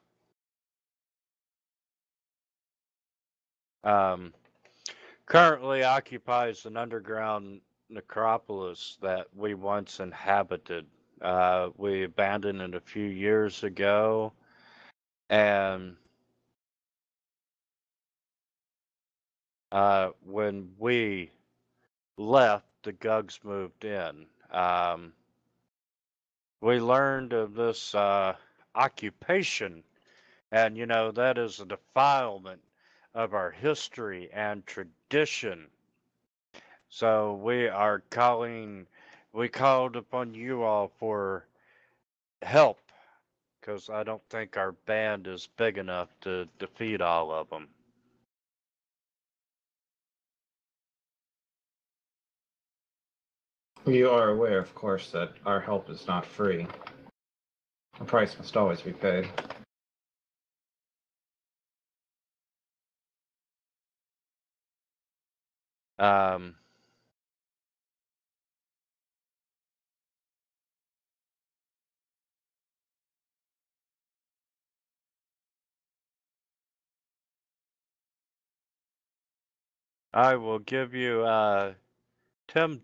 currently occupies an underground necropolis that we once inhabited. We abandoned it a few years ago, and when we left, the Gugs moved in. We learned of this occupation, And, that is a defilement of our history and tradition. So we called upon you all for help, because I don't think our band is big enough to defeat all of them.
You are aware, of course, that our help is not free. A price must always be paid.
Um, I will give you 10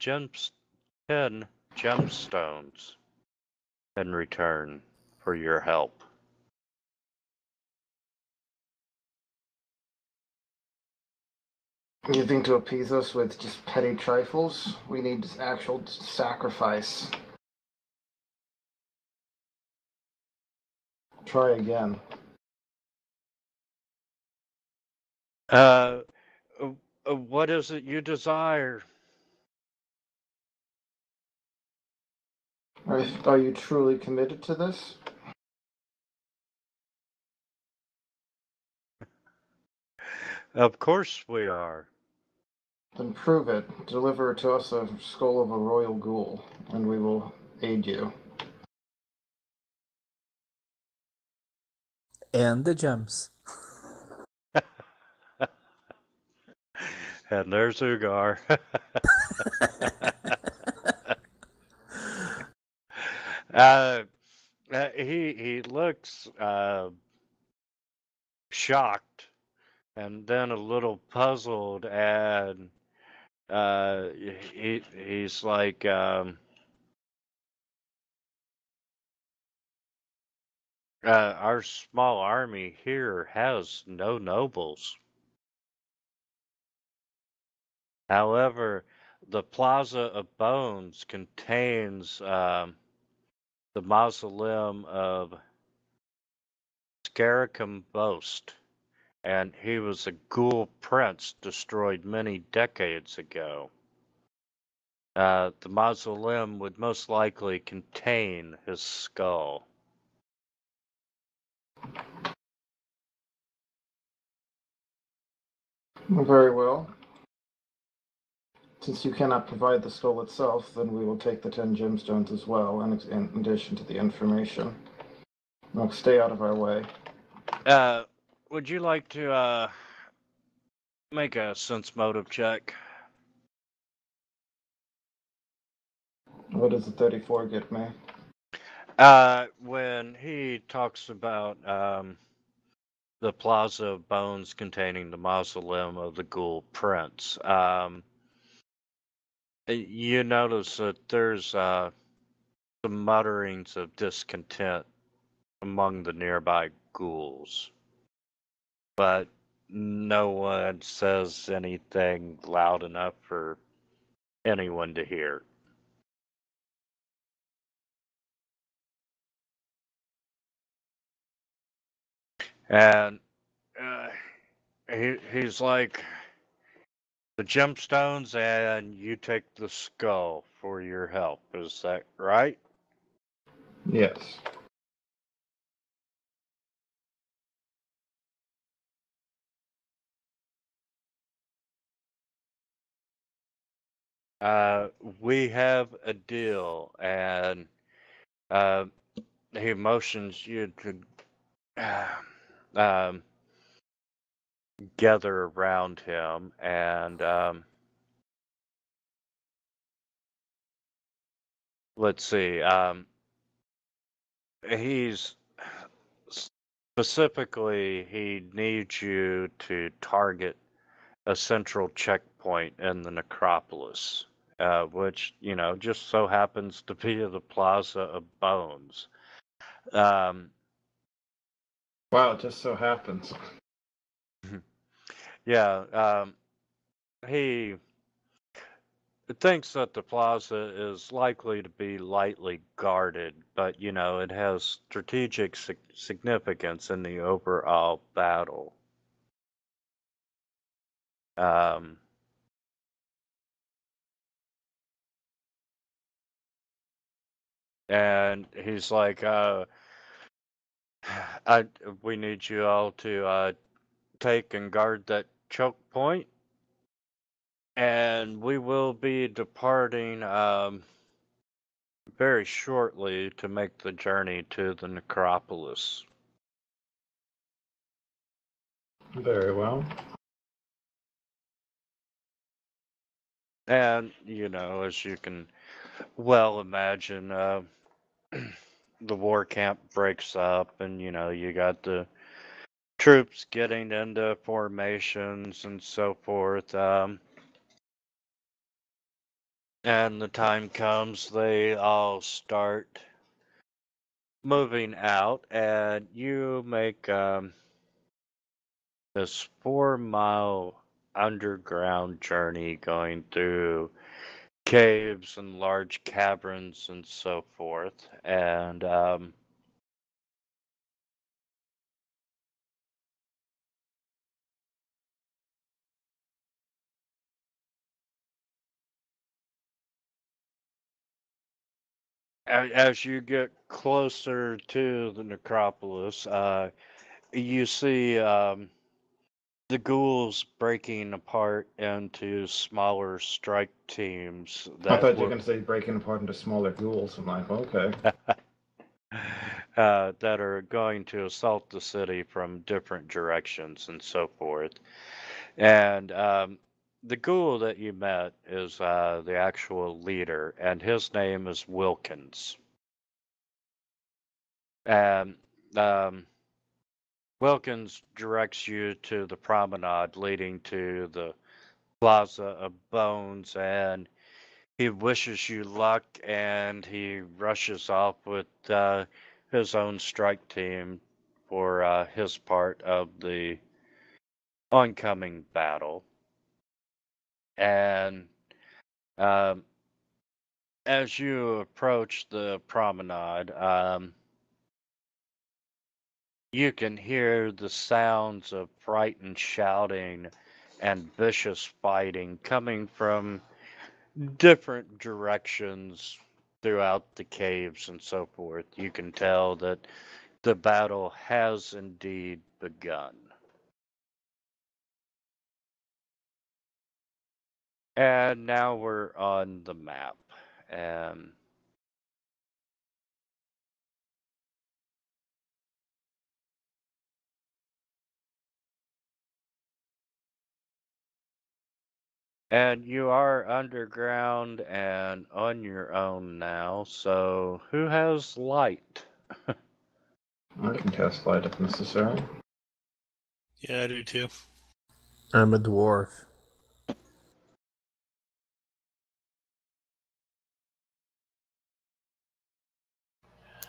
gemstones in return for your help.
You think to appease us with just petty trifles? We need actual sacrifice. Try again.
What is it you desire?
Are you truly committed to this?
Of course we are.
Then prove it. Deliver to us a skull of a royal ghoul, and we will aid you.
And the gems.
And there's Ugar. He looks shocked, and then a little puzzled, and he's like, our small army here has no nobles. However, the Plaza of Bones contains the mausoleum of Scaricum Boast, and he was a ghoul prince destroyed many decades ago. The mausoleum would most likely contain his skull.
Very well. Since you cannot provide the skull itself, then we will take the 10 gemstones as well, in addition to the information. Now, stay out of our way.
Would you like to make a sense motive check?
What does the 34 get me?
When he talks about the Plaza of Bones containing the mausoleum of the Ghoul Prince, you notice that there's some mutterings of discontent among the nearby ghouls, but no one says anything loud enough for anyone to hear. And he's like, the gemstones, and you take the skull for your help. Is that right?
Yes.
We have a deal, and he motions you to gather around him, and let's see. He's specifically, he needs you to target a central checkpoint in the necropolis, which, just so happens to be the Plaza of Bones.
Wow, it just so happens.
Yeah, he thinks that the plaza is likely to be lightly guarded, but it has strategic significance in the overall battle. And he's like, we need you all to take and guard that choke point, and we will be departing very shortly to make the journey to the necropolis.
Very well.
And, as you can well imagine, the war camp breaks up, and, you got the troops getting into formations and so forth. And the time comes, they all start moving out, and you make this 4-mile underground journey going through caves and large caverns and so forth. And as you get closer to the necropolis, you see the ghouls breaking apart into smaller strike teams
I
that
thought you were
were
going to say breaking apart into smaller ghouls. I'm like, okay.
that are going to assault the city from different directions and so forth. And the ghoul that you met is the actual leader, and his name is Wilkins. And Wilkins directs you to the promenade leading to the Plaza of Bones, and he wishes you luck, and he rushes off with his own strike team for his part of the oncoming battle. And um, as you approach the promenade, you can hear the sounds of frightened shouting and vicious fighting coming from different directions throughout the caves and so forth. You can tell that the battle has indeed begun. And now we're on the map. And you are underground and on your own now, so who has light?
I can cast light if necessary.
Yeah, I do too.
I'm a dwarf.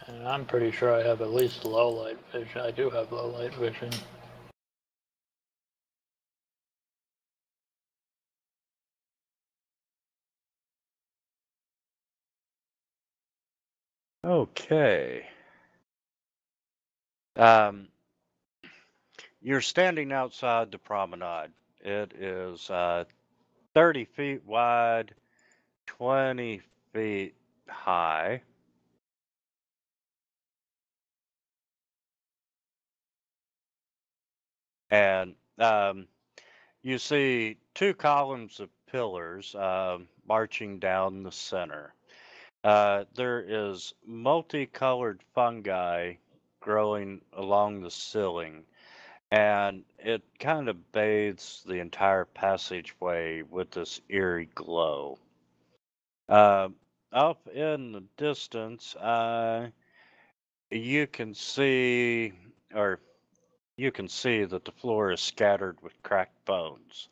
And I'm pretty sure I have at least low light vision. I do have low light vision.
Okay. You're standing outside the promenade. It is 30 feet wide, 20 feet high. And you see two columns of pillars marching down the center. There is multicolored fungi growing along the ceiling, and it kind of bathes the entire passageway with this eerie glow. Up in the distance, you can see, or you can see that the floor is scattered with cracked bones.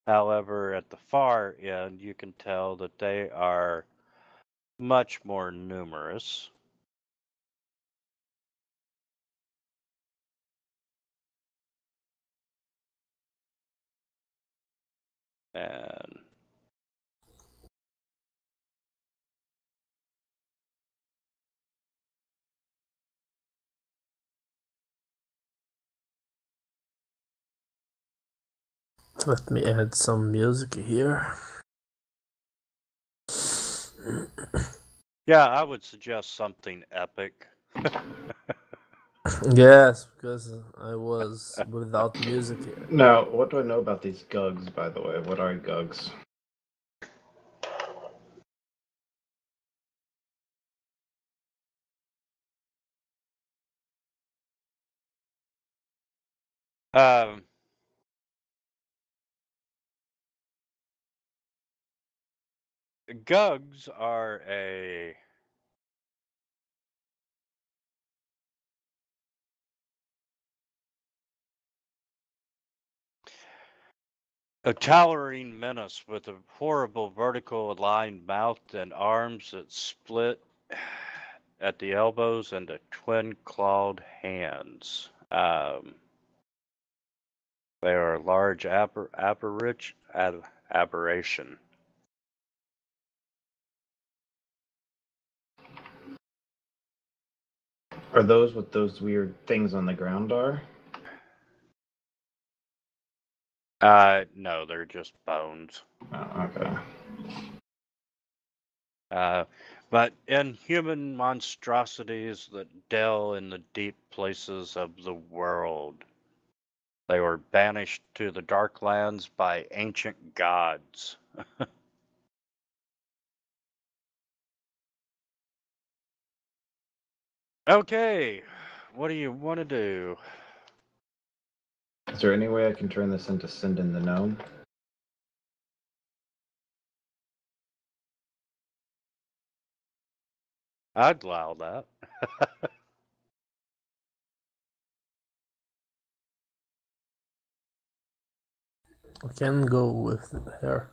However, at the far end, you can tell that they are much more numerous. And
Let me add some music here.
Yeah, I would suggest something epic.
Yes, because I was without music here.
Now, what do I know about these gugs, by the way? What are gugs?
Gugs are a towering menace with a horrible vertical aligned mouth and arms that split at the elbows into twin clawed hands. They are a large aberration.
Are those what those weird things on the ground are?
No, they're just bones.
Oh, okay.
But inhuman monstrosities that dwell in the deep places of the world. They were banished to the dark lands by ancient gods. Okay, what do you want to do?
Is there any way I can turn this into Send in the Gnome?
I'd allow that.
I can go with her.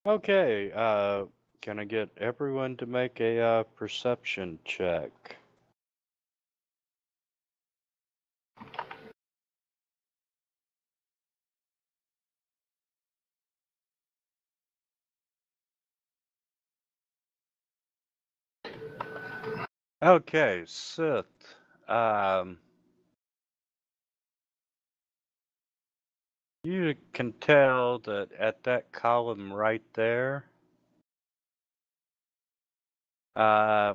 Okay, can I get everyone to make a perception check? Okay, Sith. You can tell that at that column right there, that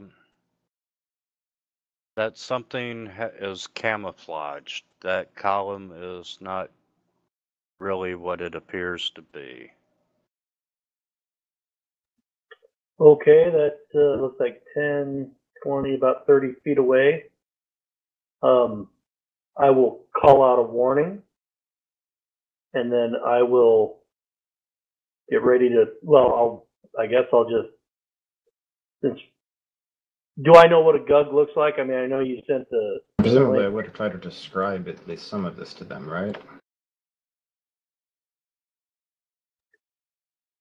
something is camouflaged. That column is not really what it appears to be.
Okay, that looks like 10, 20, about 30 feet away. I will call out a warning, and then I will get ready to. Well, I guess I'll just. Do I know what a gug looks like? I mean, I know you sent the.
Presumably, I would have tried to describe at least some of this to them, right?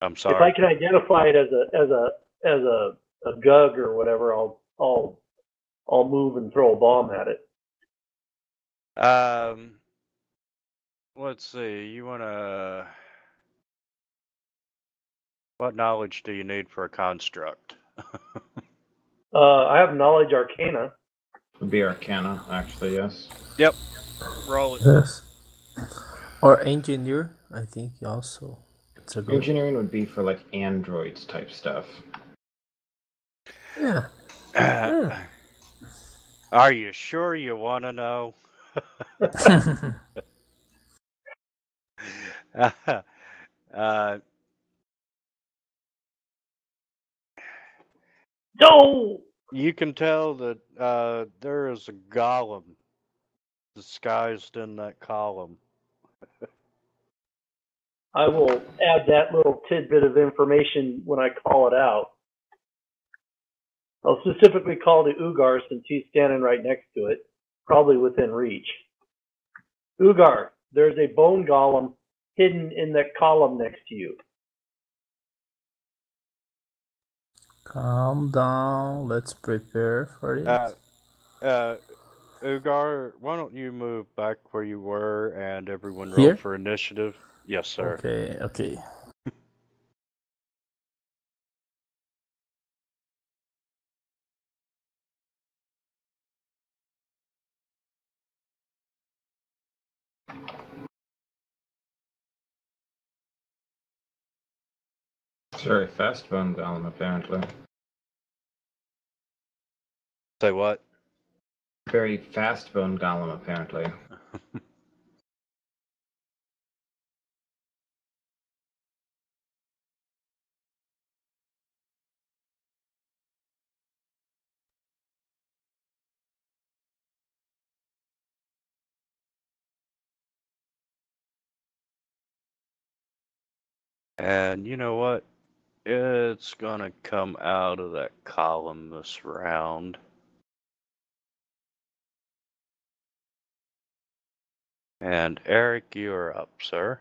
I'm sorry.
If I can identify it as a gug or whatever, I'll move and throw a bomb at it.
Let's see. You wanna? What knowledge do you need for a construct?
I have knowledge arcana.
Would be Arcana, actually, yes.
Yep. Roll it.
Yes. Or engineer, I think also. It's a good.
Engineering would be for like androids type stuff.
Yeah.
Are you sure you want to know?
No!
You can tell that there is a golem disguised in that column.
I will add that little tidbit of information when I call it out. I'll specifically call to Ugar since he's standing right next to it, probably within reach. Ugar, there's a bone golem hidden in that column next to you.
Calm down. Let's prepare for it.
Ugar, why don't you move back where you were and everyone roll
Here?
for initiative? Yes, sir.
Okay, okay.
It's very fast bone golem, apparently.
Say what?
Very fast bone golem, apparently.
And you know what? It's gonna come out of that column this round. And Eric, you are up, sir.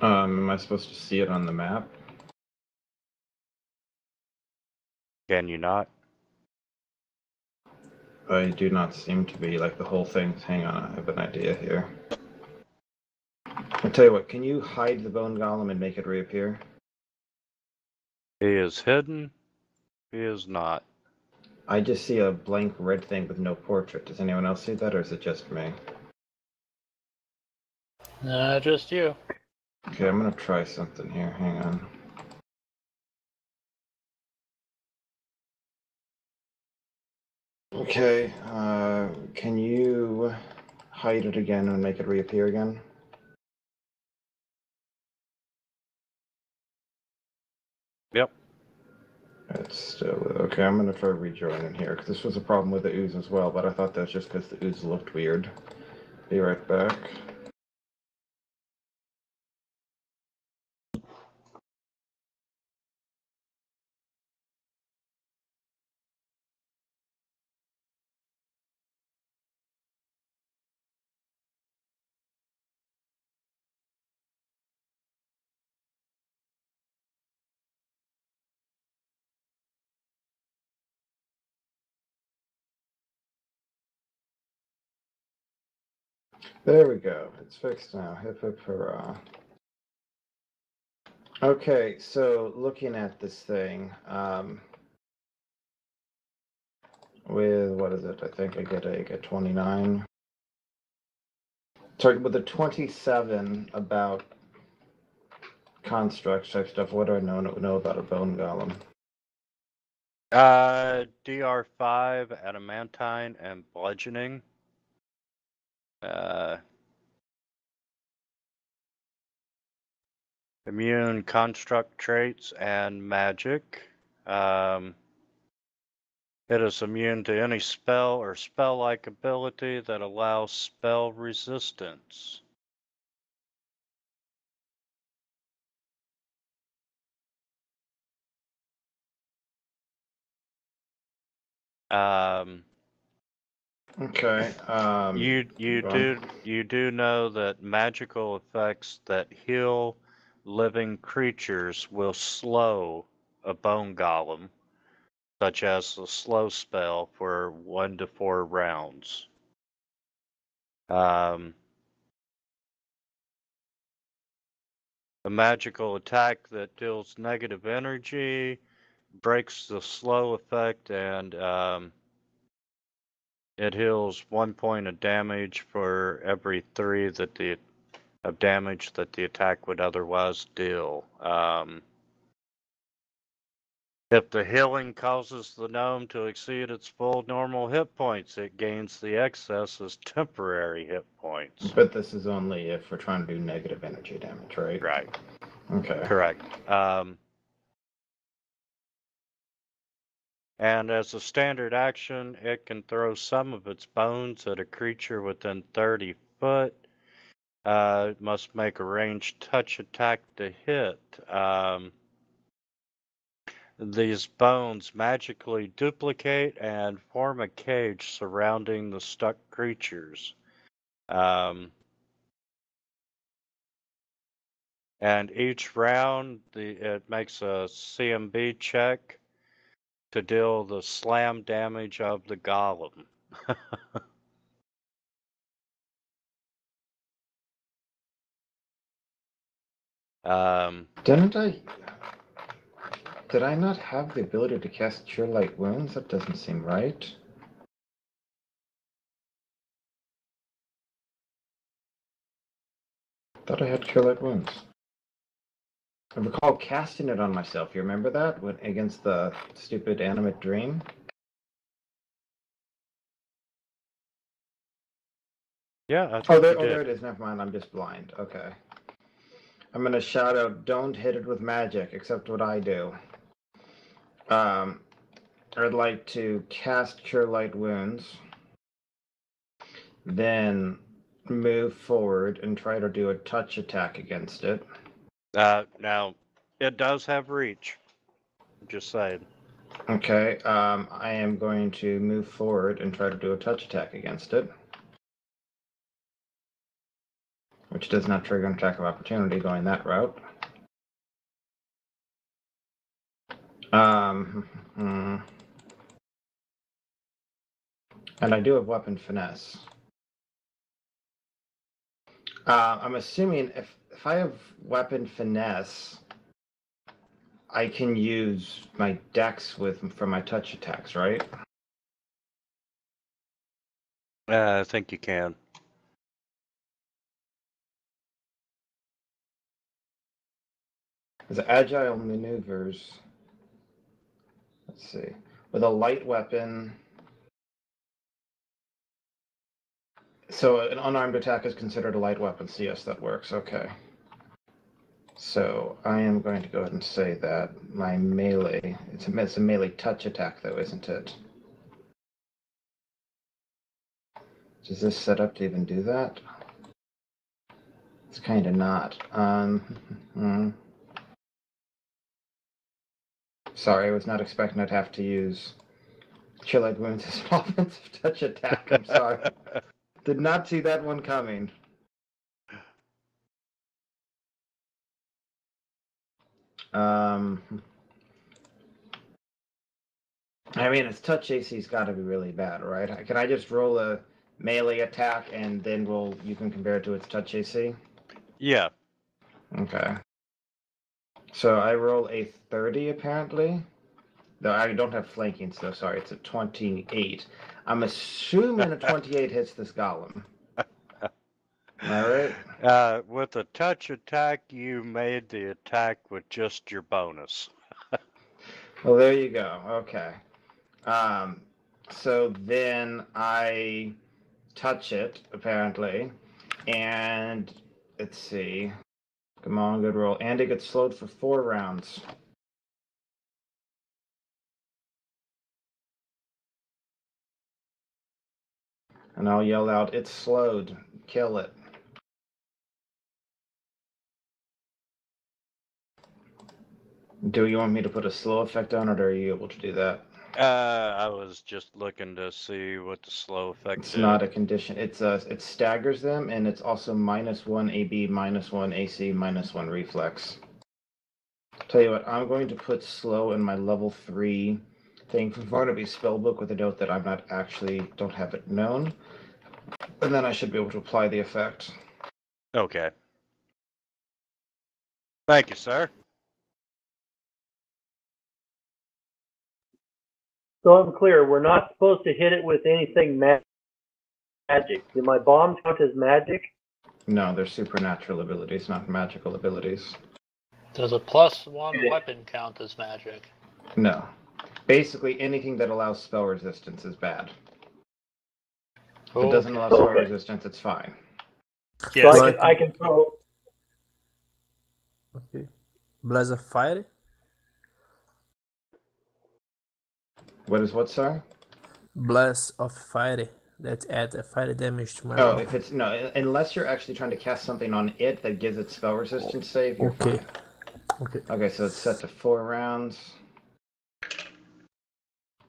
Am I supposed to see it on the map?
Can you not?
I do not seem to be, like, the whole thing. Hang on, I have an idea here. I'll tell you what, can you hide the bone golem and make it reappear?
He is hidden. He is not.
I just see a blank red thing with no portrait. Does anyone else see that, or is it just me?
Just you.
Okay, I'm gonna try something here. Hang on. Okay, can you hide it again and make it reappear again?
Yep.
It's still okay. I'm gonna try rejoining here because this was a problem with the ooze as well, but I thought that was just because the ooze looked weird. Be right back. There we go. It's fixed now. Hip hip hurrah. Okay, so looking at this thing, with what is it? I think I get 29. Sorry, with the 27 about constructs type stuff. What do I know about a bone golem?
DR5, adamantine, and bludgeoning. Immune construct traits and magic. It is immune to any spell or spell-like ability that allows spell resistance.
Okay.
You do know that magical effects that heal living creatures will slow a bone golem, such as the slow spell for 1 to 4 rounds. A magical attack that deals negative energy breaks the slow effect, and it heals 1 point of damage for every 3 of damage that the attack would otherwise deal. If the healing causes the gnome to exceed its full normal hit points, it gains the excess as temporary hit points.
But this is only if we're trying to do negative energy damage, right?
Right.
Okay.
Correct. And as a standard action, it can throw some of its bones at a creature within 30 foot. It must make a ranged touch attack to hit. These bones magically duplicate and form a cage surrounding the stuck creatures. And each round, it makes a CMB check to deal the slam damage of the golem.
Didn't I? Did I not have the ability to cast Cure Light Wounds? That doesn't seem right. Thought I had Cure Light Wounds. I recall casting it on myself. You remember that? Against the stupid animate dream?
Yeah, I think
Oh,
you
there
did.
it is. Never mind. I'm just blind. Okay. I'm going to shout out, don't hit it with magic, except what I do. I'd like to cast Cure Light Wounds, then move forward and try to do a touch attack against it.
Now, it does have reach. Just saying.
Okay, I am going to move forward and try to do a touch attack against it, which does not trigger an attack of opportunity going that route. And I do have weapon finesse. I'm assuming if I have weapon finesse, I can use my dex for my touch attacks, right?
I think you can.
The agile maneuvers. Let's see. With a light weapon. So an unarmed attack is considered a light weapon. So yes, that works. Okay. So I am going to go ahead and say that my melee. It's a melee touch attack, though, isn't it? Is this set up to even do that? It's kind of not. Sorry, I was not expecting I'd have to use Cure Light Wounds as an offensive touch attack. I'm sorry. Did not see that one coming. I mean, its touch AC's got to be really bad, right? Can I just roll a melee attack and then you can compare it to its touch AC?
Yeah.
Okay. So I roll a 30 apparently. Though I don't have flanking, so sorry, it's a 28. I'm assuming a 28 hits this golem. Am I right?
With a touch attack, you made the attack with just your bonus.
Well, there you go. Okay. So then I touch it, apparently, and let's see. Come on, good roll. And it gets slowed for 4 rounds. And I'll yell out, "It's slowed. Kill it." Do you want me to put a slow effect on it, or are you able to do that?
I was just looking to see what the slow effect
It's
did.
not a condition. It staggers them, and it's also -1 AB, -1 AC, -1 reflex. Tell you what, I'm going to put slow in my level 3 thing from Barnaby's spellbook with a note that don't have it known. And then I should be able to apply the effect.
Okay. Thank you, sir.
So I'm clear. We're not supposed to hit it with anything magic. Do my bombs count as magic?
No, they're supernatural abilities, not magical abilities.
Does a +1 weapon count as magic?
No. Basically, anything that allows spell resistance is bad. If it doesn't allow spell resistance, it's fine.
Yeah,
so I can throw.
Okay. Blaze of Fire.
What is what, sir?
Blast of Fire. That adds a fire damage to my
Oh,
roll.
if it's no, unless you're actually trying to cast something on it that gives it spell resistance save, you're fine.
Okay.
Okay, so it's set to 4 rounds.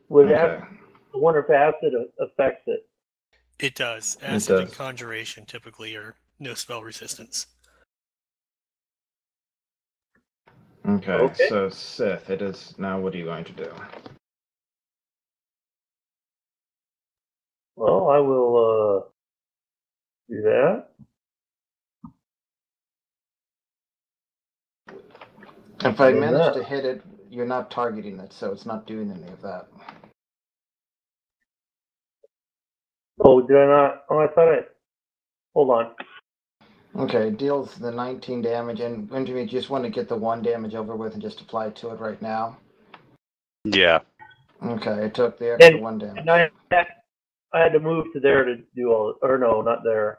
Would it have, I wonder if acid affects it.
it does. Acid and Conjuration typically are no spell resistance.
Okay, so Sith, it is now. What are you going to do?
Well, I will do that.
If I manage to hit it, you're not targeting it, so it's not doing any of that.
Oh, did I not? Oh, I thought I. Hold on.
Okay, it deals the 19 damage, and Wintermute, you just want to get the 1 damage over with and just apply it to it right now.
Yeah.
Okay, it took the extra 1 damage.
And I had to move to there to do all, or no, not there.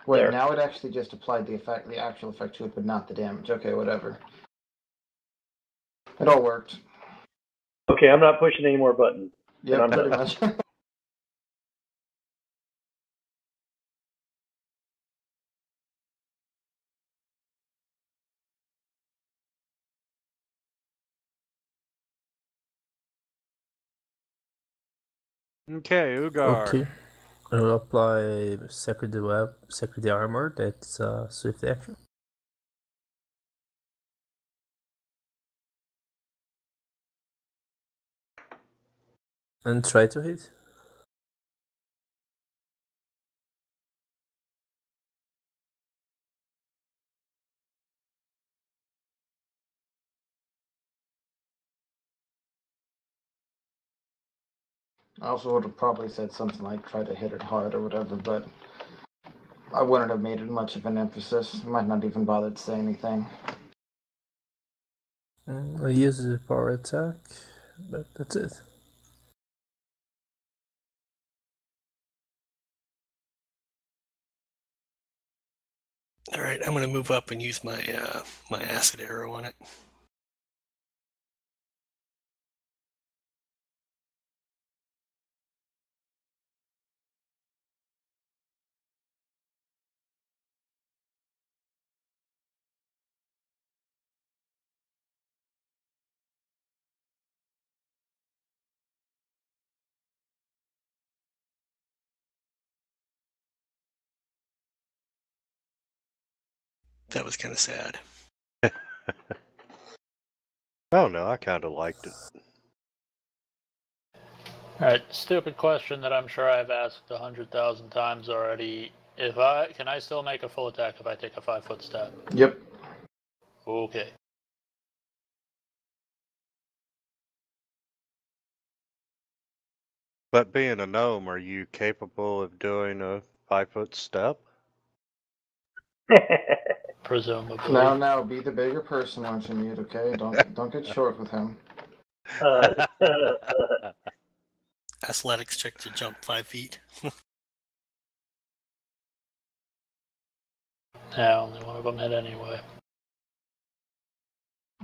Wait,
there.
now it actually just applied the actual effect to it, but not the damage. Okay, whatever. It all worked.
Okay, I'm not pushing any more buttons.
Yep, pretty much.
Okay, Ugar.
Okay. I'll apply Sacred Armor, that's swift action. And try to hit.
I also would have probably said something like try to hit it hard or whatever, but I wouldn't have made it much of an emphasis. I might not even bother to say anything.
I use the power attack, but that's it.
All right, I'm going to move up and use my my acid arrow on it. That was kind of sad.
Oh no, I kind of liked it.
Alright, stupid question that I'm sure I've asked 100,000 times already. Can I still make a full attack if I take a 5-foot step?
Yep.
Okay.
But being a gnome, are you capable of doing a 5-foot step?
Presumably.
Now, be the bigger person, Wintermute, okay? Don't get short with him.
Athletics check to jump 5 feet.
Yeah, only one of them hit anyway.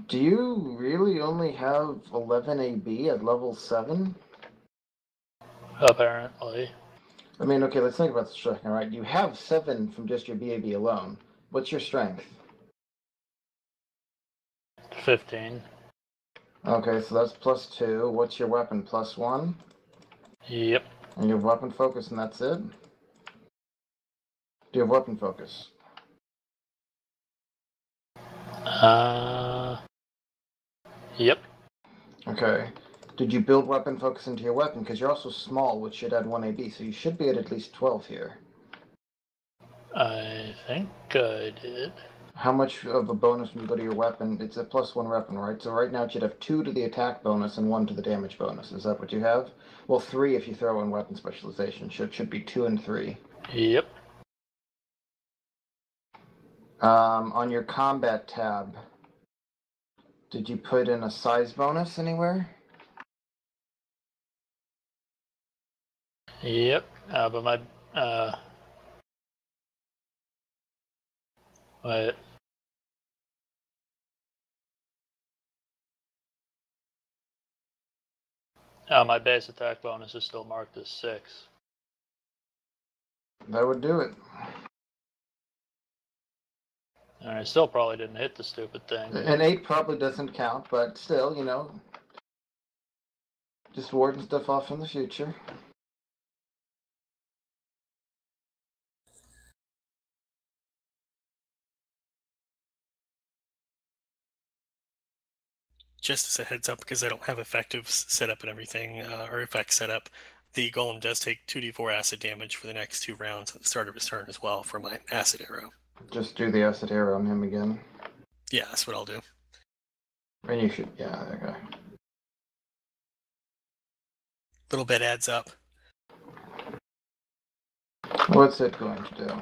Do you really only have 11 AB at level 7?
Apparently.
I mean, okay, let's think about this for a second, right? You have 7 from just your BAB alone. What's your strength?
15.
Okay, so that's plus 2. What's your weapon? Plus 1?
Yep.
And you have weapon focus, and that's it? Do you have weapon focus?
Yep.
Okay. Did you build weapon focus into your weapon? Because you're also small, which should add 1 AB, so you should be at least 12 here.
I think I did.
How much of a bonus when you go to your weapon? It's a plus 1 weapon, right? So right now it should have 2 to the attack bonus and 1 to the damage bonus. Is that what you have? Well, 3 if you throw in weapon specialization. Should be 2 and 3.
Yep.
On your combat tab, did you put in a size bonus anywhere?
Yep. But my wait. My base attack bonus is still marked as 6.
That would do it.
And I still probably didn't hit the stupid thing.
An 8 probably doesn't count, but still, just warding stuff off in the future.
Just as a heads up, because I don't have effectives set up and everything, or effects set up, the golem does take 2d4 acid damage for the next 2 rounds at the start of his turn as well for my acid arrow.
Just do the acid arrow on him again.
Yeah, that's what I'll do.
And you should, yeah, okay.
Little bit adds up.
What's it going to do?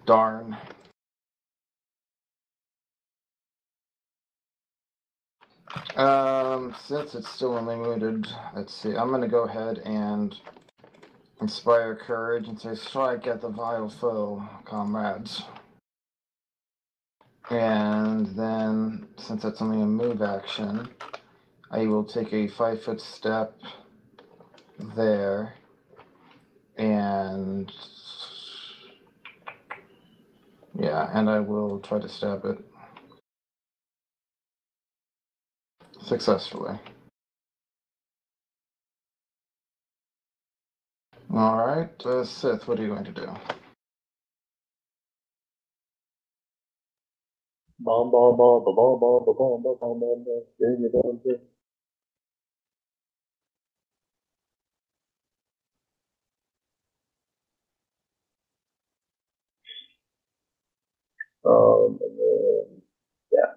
Darn. Since it's still only muted, let's see. I'm gonna go ahead and inspire courage and say, "Strike at the vile foe, comrades." And then, since that's only a move action, I will take a 5-foot step there, and yeah, and I will try to stab it successfully. All right, Sith, what are you going to do?
Bomb, bomb, bomb, bomb, bomb, bomb, bomb, bomb, bomb, bomb, bomb. And then, yeah.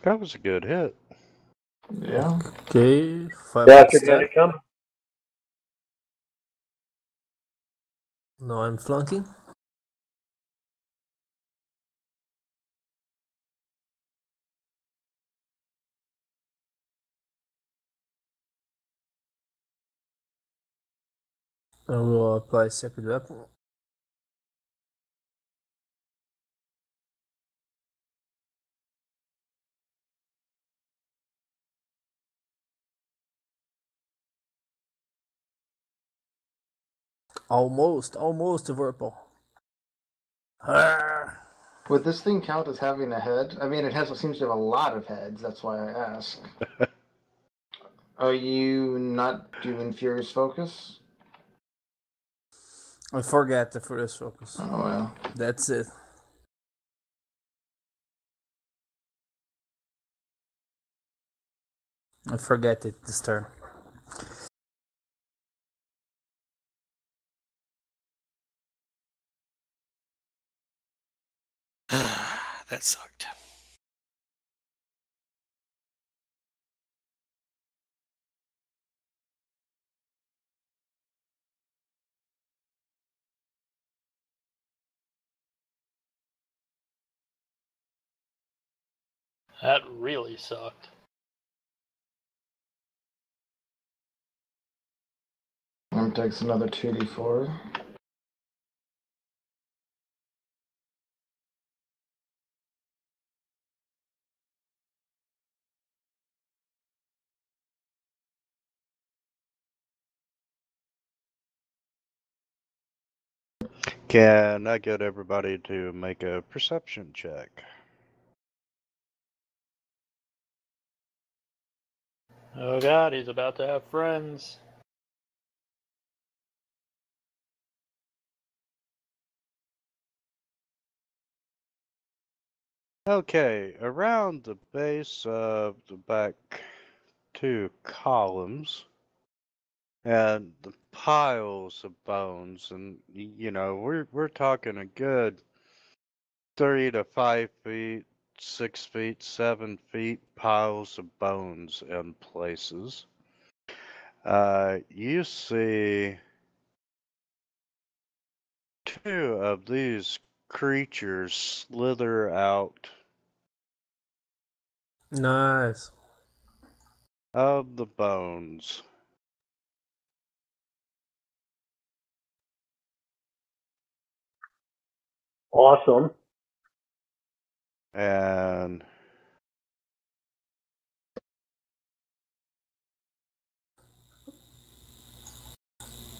That was a good hit.
Yeah.
Okay, 5
Doctor,
step.
got it come?
No, I'm flanking. I will apply Sacred Weapon. Almost, Vorpal.
Would this thing count as having a head? I mean, seems to have a lot of heads. That's why I ask. Are you not doing Furious Focus?
I forget the Furious Focus.
Oh well.
That's it. I forget it this turn.
That sucked.
That really sucked.
Takes another 2d4.
Can I get everybody to make a perception check?
Oh god, he's about to have friends.
Okay, around the base of the back two columns and the piles of bones, and you know, we're talking a good 3 to 5 feet, 6 feet, 7 feet piles of bones in places. You see two of these creatures slither out
Nice.
of the bones.
Awesome.
And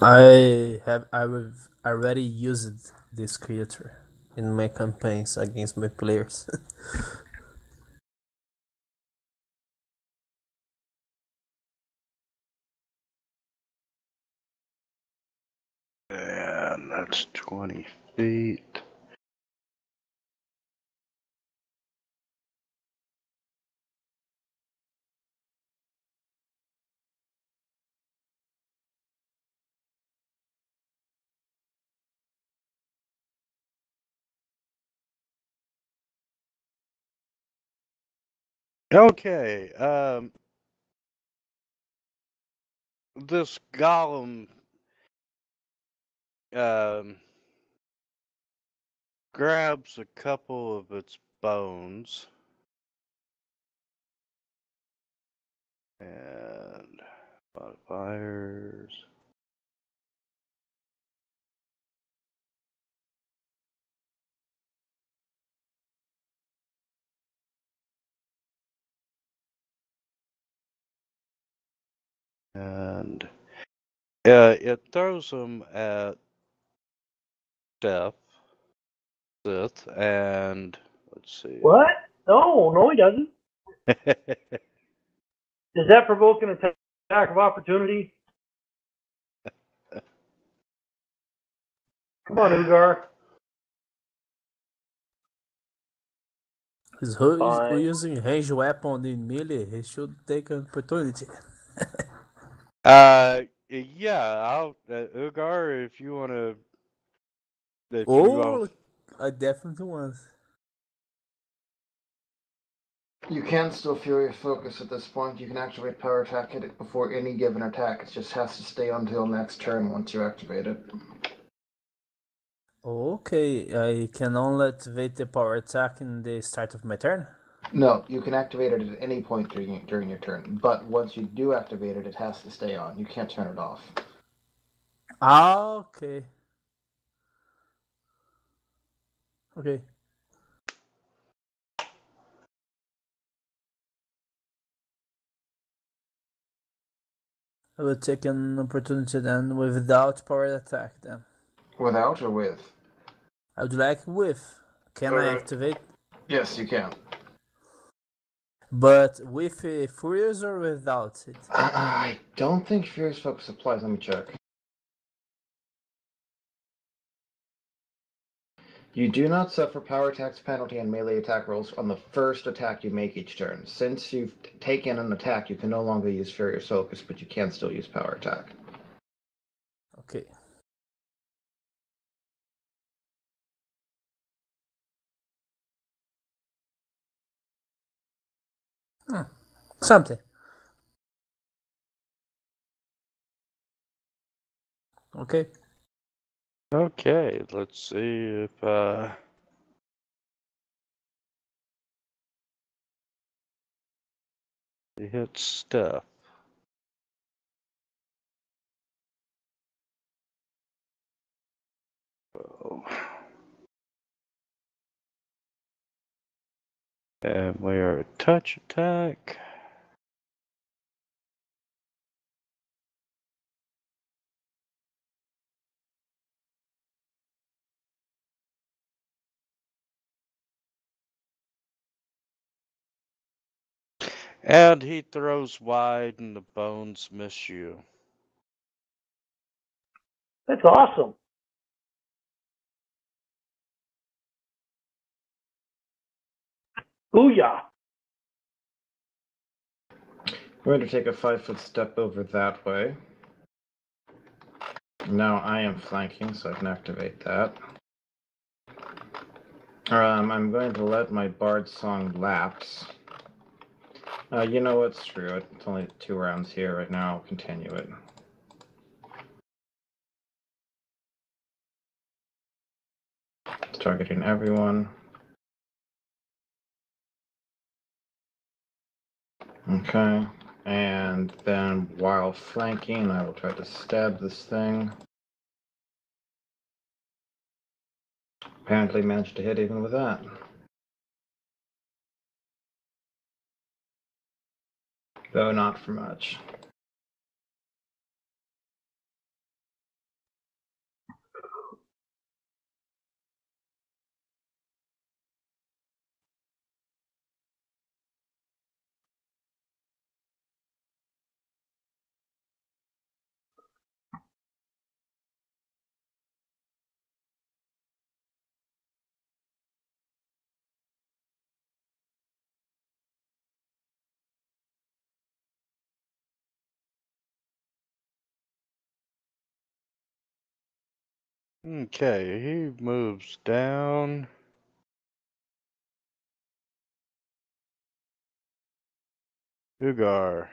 I've already used this creature in my campaigns against my players.
And that's 20 feet. Okay, this golem grabs a couple of its bones and modifiers. And it throws them at Sith, and let's see.
What? No, he doesn't. Does that provoke an attack of opportunity? Come on, Ugar.
He's
Fine.
using ranged weapon in melee. He should take an opportunity.
Yeah, I'll Ugar, if you want to.
Oh, I definitely want.
You can still Furious Focus at this point. You can activate Power Attack at it before any given attack. It just has to stay until next turn once you activate it.
Okay, I can only activate the power attack in the start of my turn.
No, you can activate it at any point during your turn. But once you do activate it, it has to stay on. You can't turn it off.
Okay. Okay. I will take an opportunity then without power attack then.
Without or with?
I would like with. Can I activate?
Yes, you can.
But with Furious or without it?
I don't think Furious Focus applies. Let me check. You do not suffer power attacks penalty and melee attack rolls on the first attack you make each turn. Since you've taken an attack, you can no longer use Furious Focus, but you can still use power attack.
Okay. Something. Okay.
Okay, let's see if he hits stuff. Oh. And we are a touch attack. And he throws wide and the bones miss you.
That's awesome. Booyah.
I'm going to take a 5-foot step over that way. Now I am flanking, so I can activate that. I'm going to let my Bard Song lapse. You know what? Screw it. It's only 2 rounds here right now. I'll continue it. It's targeting everyone. Okay. And then while flanking, I will try to stab this thing. Apparently managed to hit even with that. Though not for much.
Okay, he moves down. Ugar.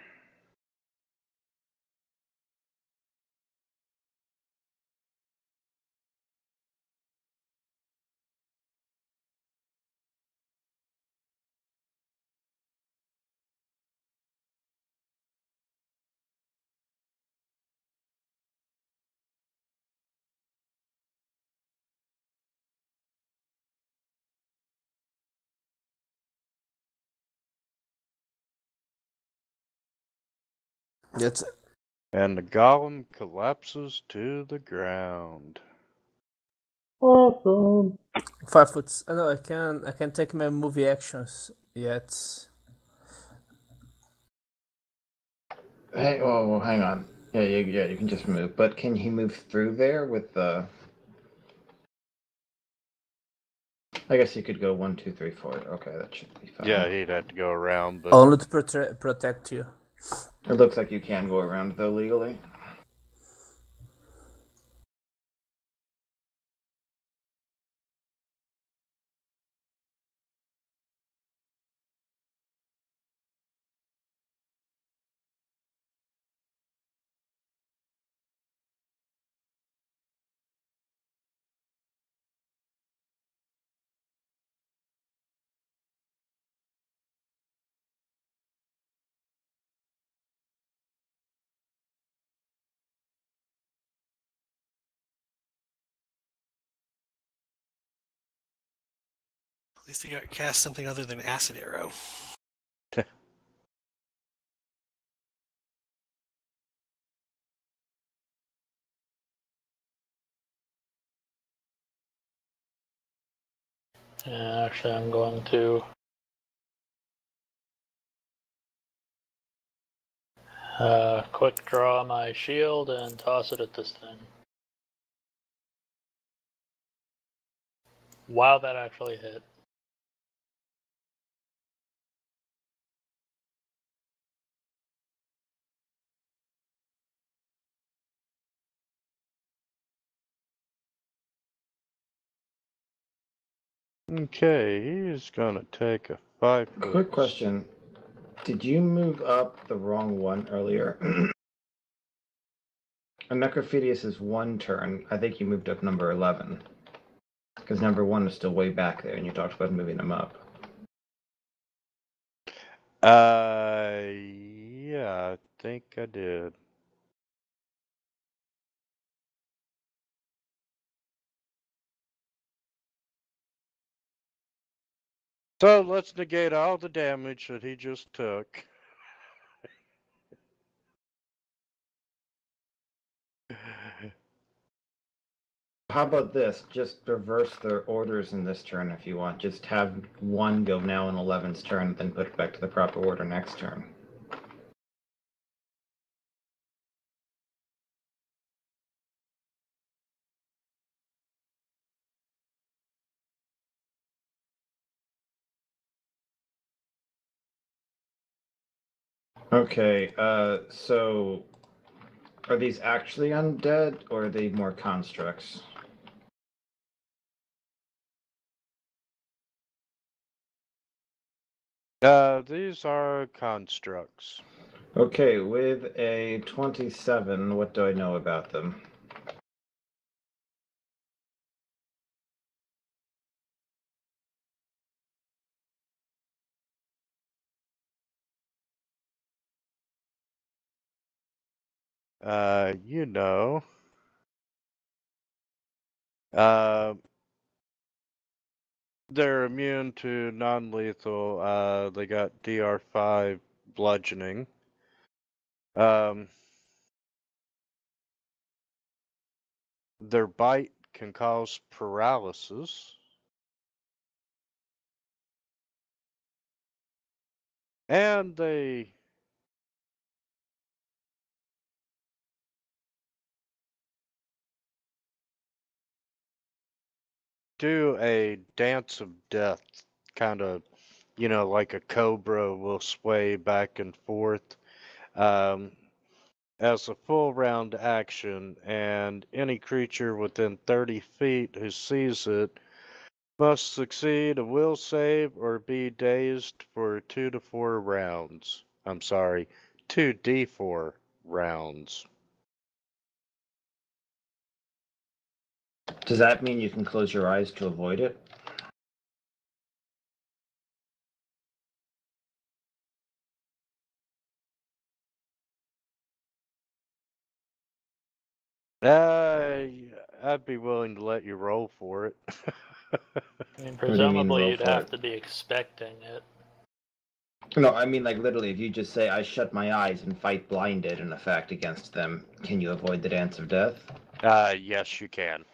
That's
And the golem collapses to the ground.
Awesome.
5 foot. No, I can take my movie actions yet.
Hey, oh, hang on. Yeah, you can just move. But can he move through there with the? I guess he could go 1, 2, 3, 4. Okay, that should be fine.
Yeah, he'd have to go around, but
Only to protect you.
It looks like you can go around though legally.
At least he got cast something other than acid arrow.
Yeah, actually, I'm going to quick draw my shield and toss it at this thing. Wow, that actually hit.
okay, he's gonna take a 5 foot.
Quick question. Did you move up the wrong one earlier? A Necrophidius is 1 turn. I think you moved up number 11. Because number 1 is still way back there, and you talked about moving him up.
Yeah, I think I did. So let's negate all the damage that he just took.
How about this? Just reverse the orders in this turn if you want. Just have 1 go now in 11's turn, then put it back to the proper order next turn. Okay, so are these actually undead, or are they more constructs?
These are constructs.
Okay, with a 27, what do I know about them?
You know. They're immune to non-lethal. They got DR5 bludgeoning. Their bite can cause paralysis. And they do a dance of death, kind of, like a cobra will sway back and forth. as a full round action, and any creature within 30 feet who sees it must succeed a will save or be dazed for 2 to 4 rounds. I'm sorry, 2d4 rounds.
Does that mean you can close your eyes to avoid it?
I'd be willing to let you roll for it.
I mean,
What do you mean,
presumably
roll
you'd
for
have
it?
to be expecting it.
No, I mean like literally, if you just say, I shut my eyes and fight blinded in effect against them, can you avoid the Dance of Death?
Yes, you can.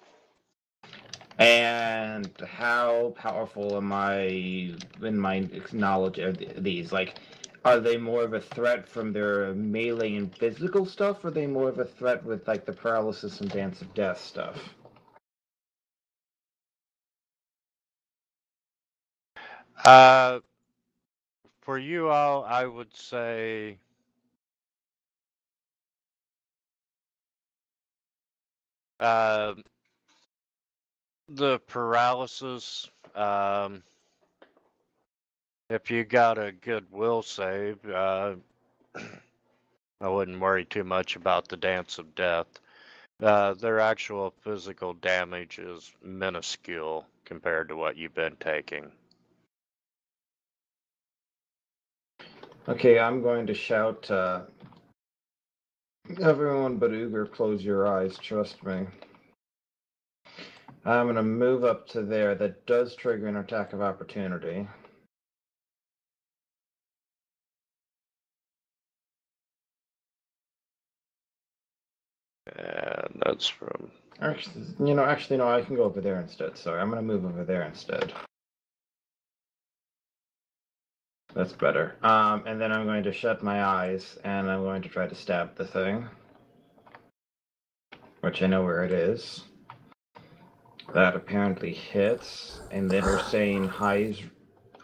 And how powerful am I in my knowledge of these? Like, are they more of a threat from their melee and physical stuff, or are they more of a threat with like the paralysis and Dance of Death stuff?
For you all, I would say the paralysis. If you got a good will save, I wouldn't worry too much about the Dance of Death. Their actual physical damage is minuscule compared to what you've been taking.
Okay, I'm going to shout, everyone but Uber, close your eyes, trust me. I'm going to move up to there. That does trigger an attack of opportunity.
And that's from...
Actually, no, I can go over there instead. Sorry, I'm going to move over there instead. That's better. And then I'm going to shut my eyes, and I'm going to try to stab the thing. Which I know where it is. That apparently hits, and then we're saying highs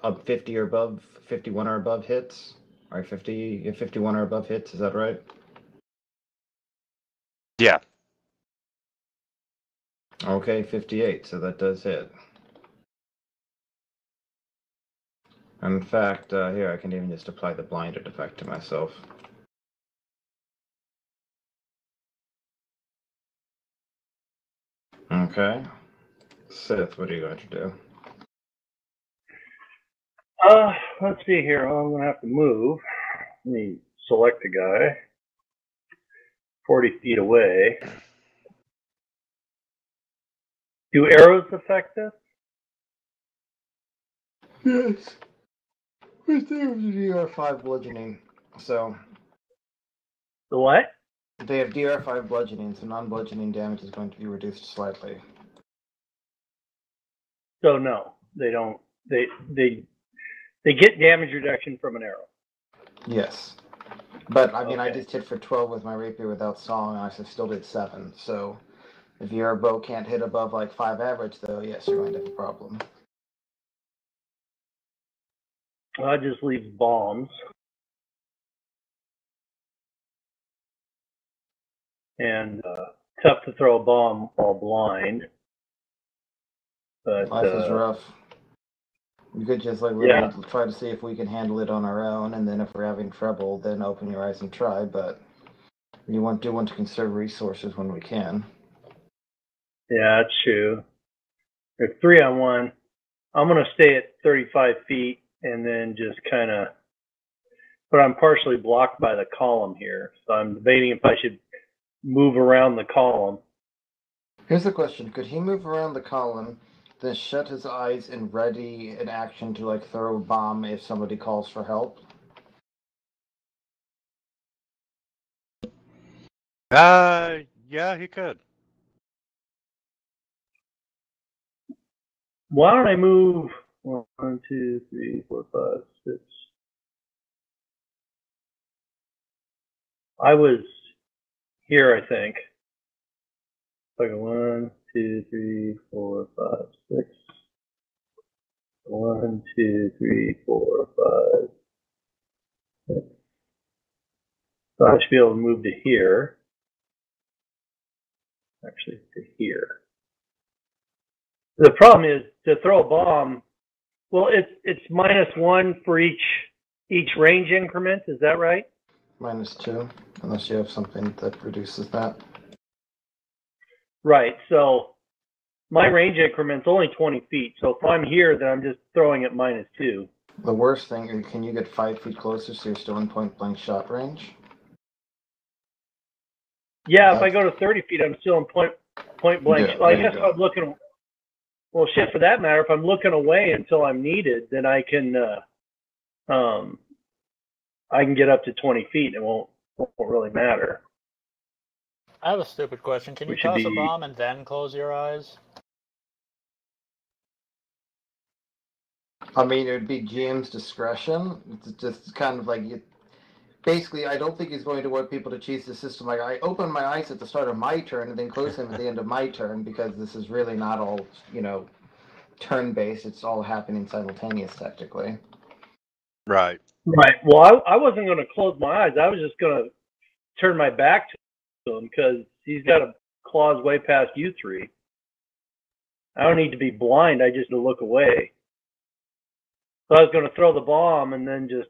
up 50 or above, 51 or above hits? Or 51 or above hits, is that right?
Yeah.
Okay, 58, so that does hit. In fact, here, I can even just apply the blinded effect to myself. Okay. Sith, what are you going to do?
Let's see here. Well, I'm going to have to move. Let me select a guy 40 feet away. Do arrows affect this?
Yes. With their DR5 bludgeoning. So,
The what?
they have DR5 bludgeoning, so non-bludgeoning damage is going to be reduced slightly.
So no, they don't. They get damage reduction from an arrow.
Yes. But, I mean, I
Okay.
just hit for 12 with my rapier without song, and I still did 7, so if your bow can't hit above, like, 5 average, though, yes, you're going to have a problem.
Well, that just leaves bombs. And tough to throw a bomb while blind. But
Life is rough. You could just, like, literally try to see if we can handle it on our own, and then if we're having trouble, then open your eyes and try, but we do want to conserve resources when we can.
yeah, that's true. There's 3-on-1. I'm going to stay at 35 feet and then just kind of, but I'm partially blocked by the column here. So I'm debating if I should move around the column.
Here's the question. Could he move around the column, then shut his eyes and ready an action to, like, throw a bomb if somebody calls for help?
Yeah, he could.
Why don't I move 1, 2, 3, 4, 5, 6. I was here, I think. Like 1, 2, 3, 4, 5, 6. 1, 2, 3, 4, 5, 6. So I should be able to move to here. Actually, to here. The problem is to throw a bomb. Well, it's -1 for each range increment. Is that right?
-2, unless you have something that reduces that.
Right. So my range increment's only 20 feet. So if I'm here, then I'm just throwing at -2.
The worst thing is, can you get 5 feet closer so you're still in point-blank shot range?
Yeah, if I go to 30 feet, I'm still in point blank.
Yeah,
Well, I
there you
guess
go.
I'm looking. Well, shit. For that matter, if I'm looking away until I'm needed, then I can get up to 20 feet. It won't really matter.
I have a stupid question. Can you toss a bomb and then close your eyes?
I mean, it would be GM's discretion. It's just kind of like basically, I don't think he's going to want people to cheese the system. Like, I open my eyes at the start of my turn and then close them at the end of my turn, because this is really not all, turn-based. It's all happening simultaneous, technically.
Right.
Right. Well, I wasn't going to close my eyes. I was just going to turn my back to him because he's got a claws way past you three. I don't need to be blind. I just need to look away. So I was going to throw the bomb and then just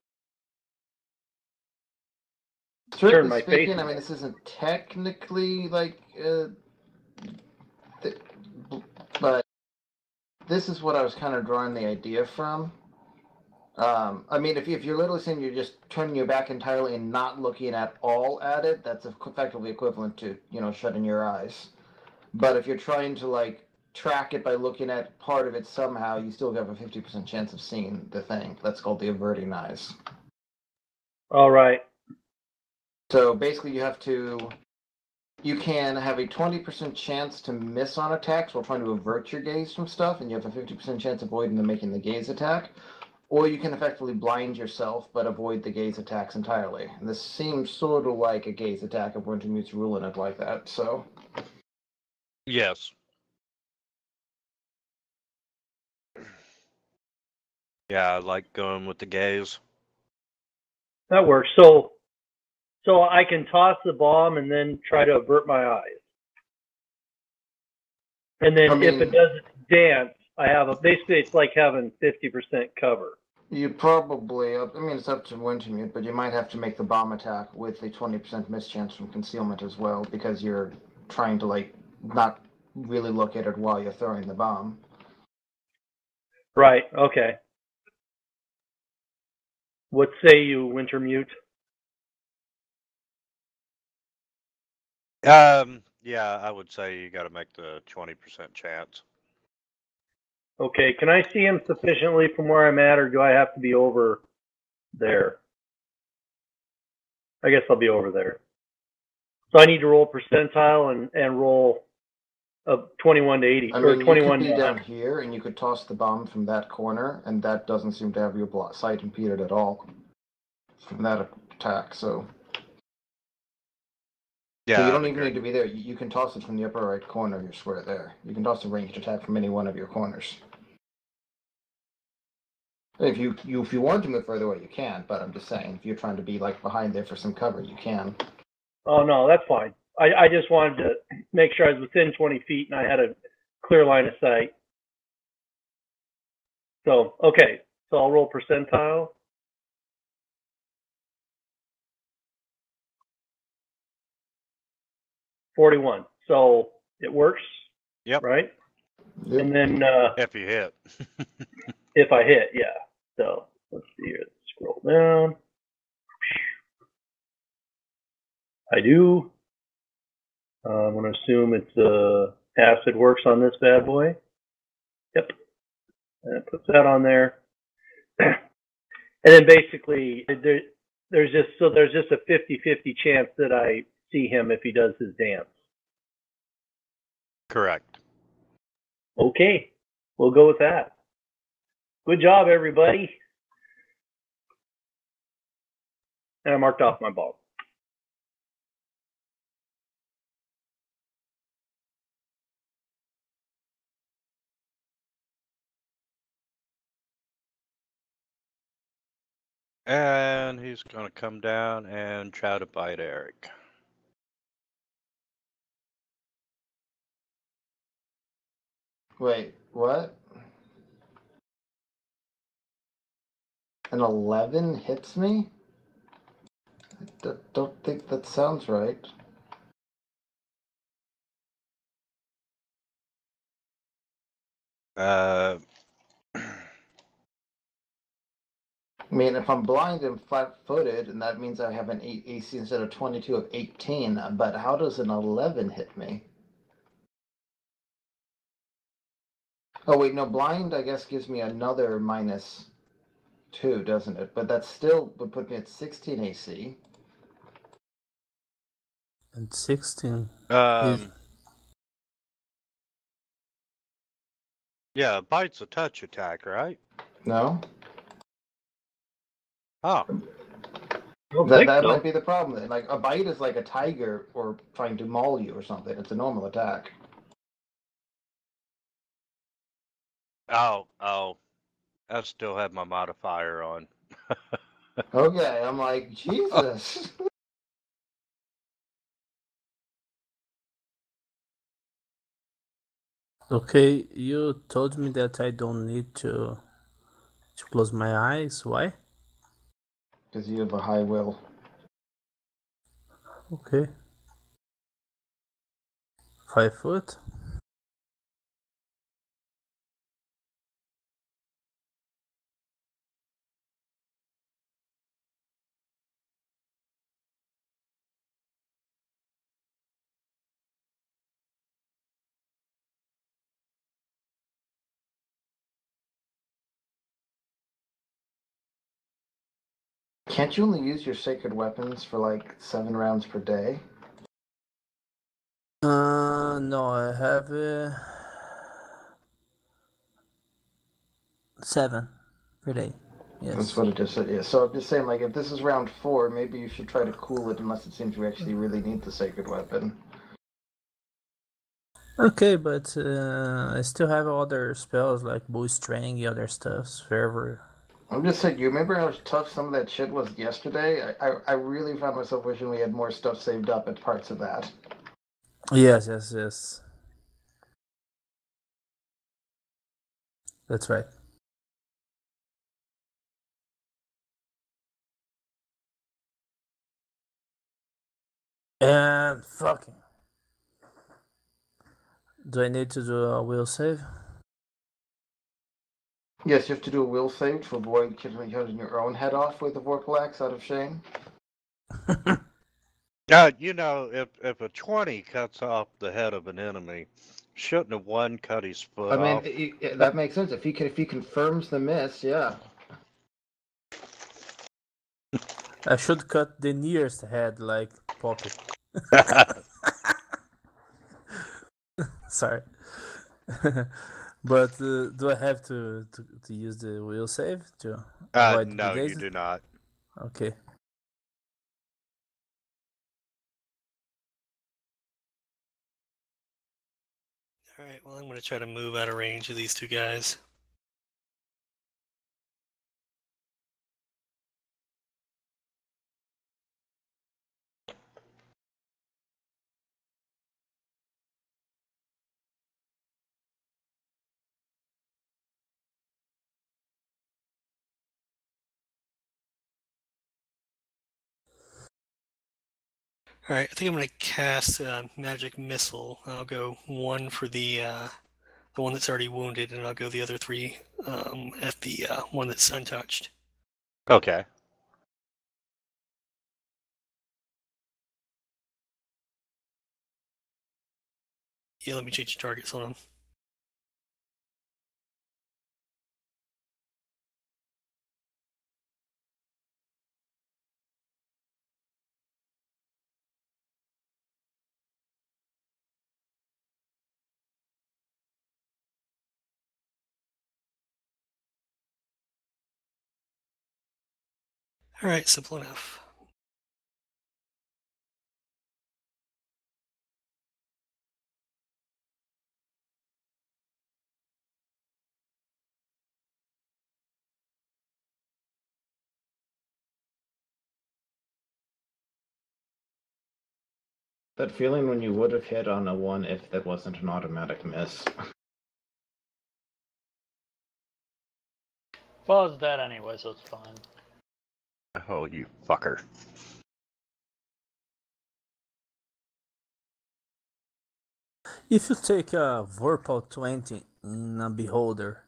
turn my face.
I mean, this isn't technically like, but this is what I was kind of drawing the idea from. I mean, if you're literally saying you're just turning your back entirely and not looking at all at it, that's effectively equivalent to, shutting your eyes. But if you're trying to, like, track it by looking at part of it somehow, you still have a 50% chance of seeing the thing. That's called the averting eyes.
All right.
So basically you can have a 20% chance to miss on attacks while trying to avert your gaze from stuff, and you have a 50% chance of avoiding them making the gaze attack. Or you can effectively blind yourself but avoid the gaze attacks entirely. And this seems sort of like a gaze attack if Wintermute's ruling it like that, so.
Yes. Yeah, I like going with the gaze.
That works. So I can toss the bomb and then try to avert my eyes. And then if it doesn't dance, I have basically it's like having 50% cover.
You probably, it's up to Wintermute, but you might have to make the bomb attack with a 20% mischance from concealment as well, because you're trying to, like, not really look at it while you're throwing the bomb.
Right, okay. What say you, Wintermute?
Yeah, I would say you got to make the 20% chance.
Okay, can I see him sufficiently from where I'm at, or do I have to be over there? I guess I'll be over there. So I need to roll percentile and roll a 21 to 80, or 21
you could be
to 100.
down here, and you could toss the bomb from that corner, and that doesn't seem to have your sight impeded at all from that attack, so.
Yeah,
so you don't even need to be there. You can toss it from the upper right corner of your square there. You can toss a ranged attack from any one of your corners. If you want to move further away, you can, but I'm just saying, if you're trying to be, like, behind there for some cover, you can.
Oh, no, that's fine. I just wanted to make sure I was within 20 feet and I had a clear line of sight. So, okay, so I'll roll percentile. $41. So it works.
Yep.
Right?
Yep.
And then
if you hit.
if I hit, yeah. So let's see here. Scroll down. I do. I'm going to assume it's acid works on this bad boy. Yep. And it puts that on there. And then basically there's just a 50-50 chance that I see him if he does his dance.
Correct.
Okay. We'll go with that. Good job, everybody. And I marked off my ball.
And he's going to come down and try to bite Eric.
Wait, what? An 11 hits me? I don't think that sounds right.
Uh,
I mean, if I'm blind and flat-footed, and that means I have an 8 AC instead of 22 of 18, but how does an 11 hit me? Oh, wait, no, blind, I guess, gives me another -2, doesn't it? But that still would put me at 16 AC.
And 16 is...
Yeah, bite's a touch attack, right?
No?
Oh.
That might be the problem. Like, a bite is like a tiger or trying to maul you or something. It's a normal attack.
Oh. I still have my modifier on.
Okay, I'm like, Jesus.
Okay, you told me that I don't need to close my eyes. Why?
Because you have a high will.
Okay. 5 foot.
Can't you only use your sacred weapons for like 7 rounds per day?
No, I have 7 per day. Yes.
That's what it just said. Yeah. So I'm just saying, like, if this is round 4, maybe you should try to cool it, unless it seems you actually really need the sacred weapon.
Okay, but I still have other spells like bowstring, other stuff, fervor.
I'm just saying, you remember how tough some of that shit was yesterday? I really found myself wishing we had more stuff saved up at parts of that.
Yes. That's right. And fucking. Do I need to do a will save?
Yes, you have to do a will save to avoid cutting your own head off with the Vorpal Axe out of shame.
You know, if a 20 cuts off the head of an enemy, shouldn't a 1 cut his foot off?
That makes sense. If he confirms the miss, yeah.
I should cut the nearest head, like Poppy. Sorry. But do I have to use the will save to avoid
No,
the
you do not.
Okay.
Alright, well, I'm going to try to move out of range of these two guys. Alright, I think I'm going to cast Magic Missile. I'll go 1 for the one that's already wounded, and I'll go the other 3 at the one that's untouched.
Okay.
Yeah, let me change the targets on them. Alright, simple enough.
That feeling when you would have hit on a 1 if that wasn't an automatic miss.
Well, it's dead anyway, so it's fine.
Oh, you fucker.
If you take a Vorpal 20 in a Beholder,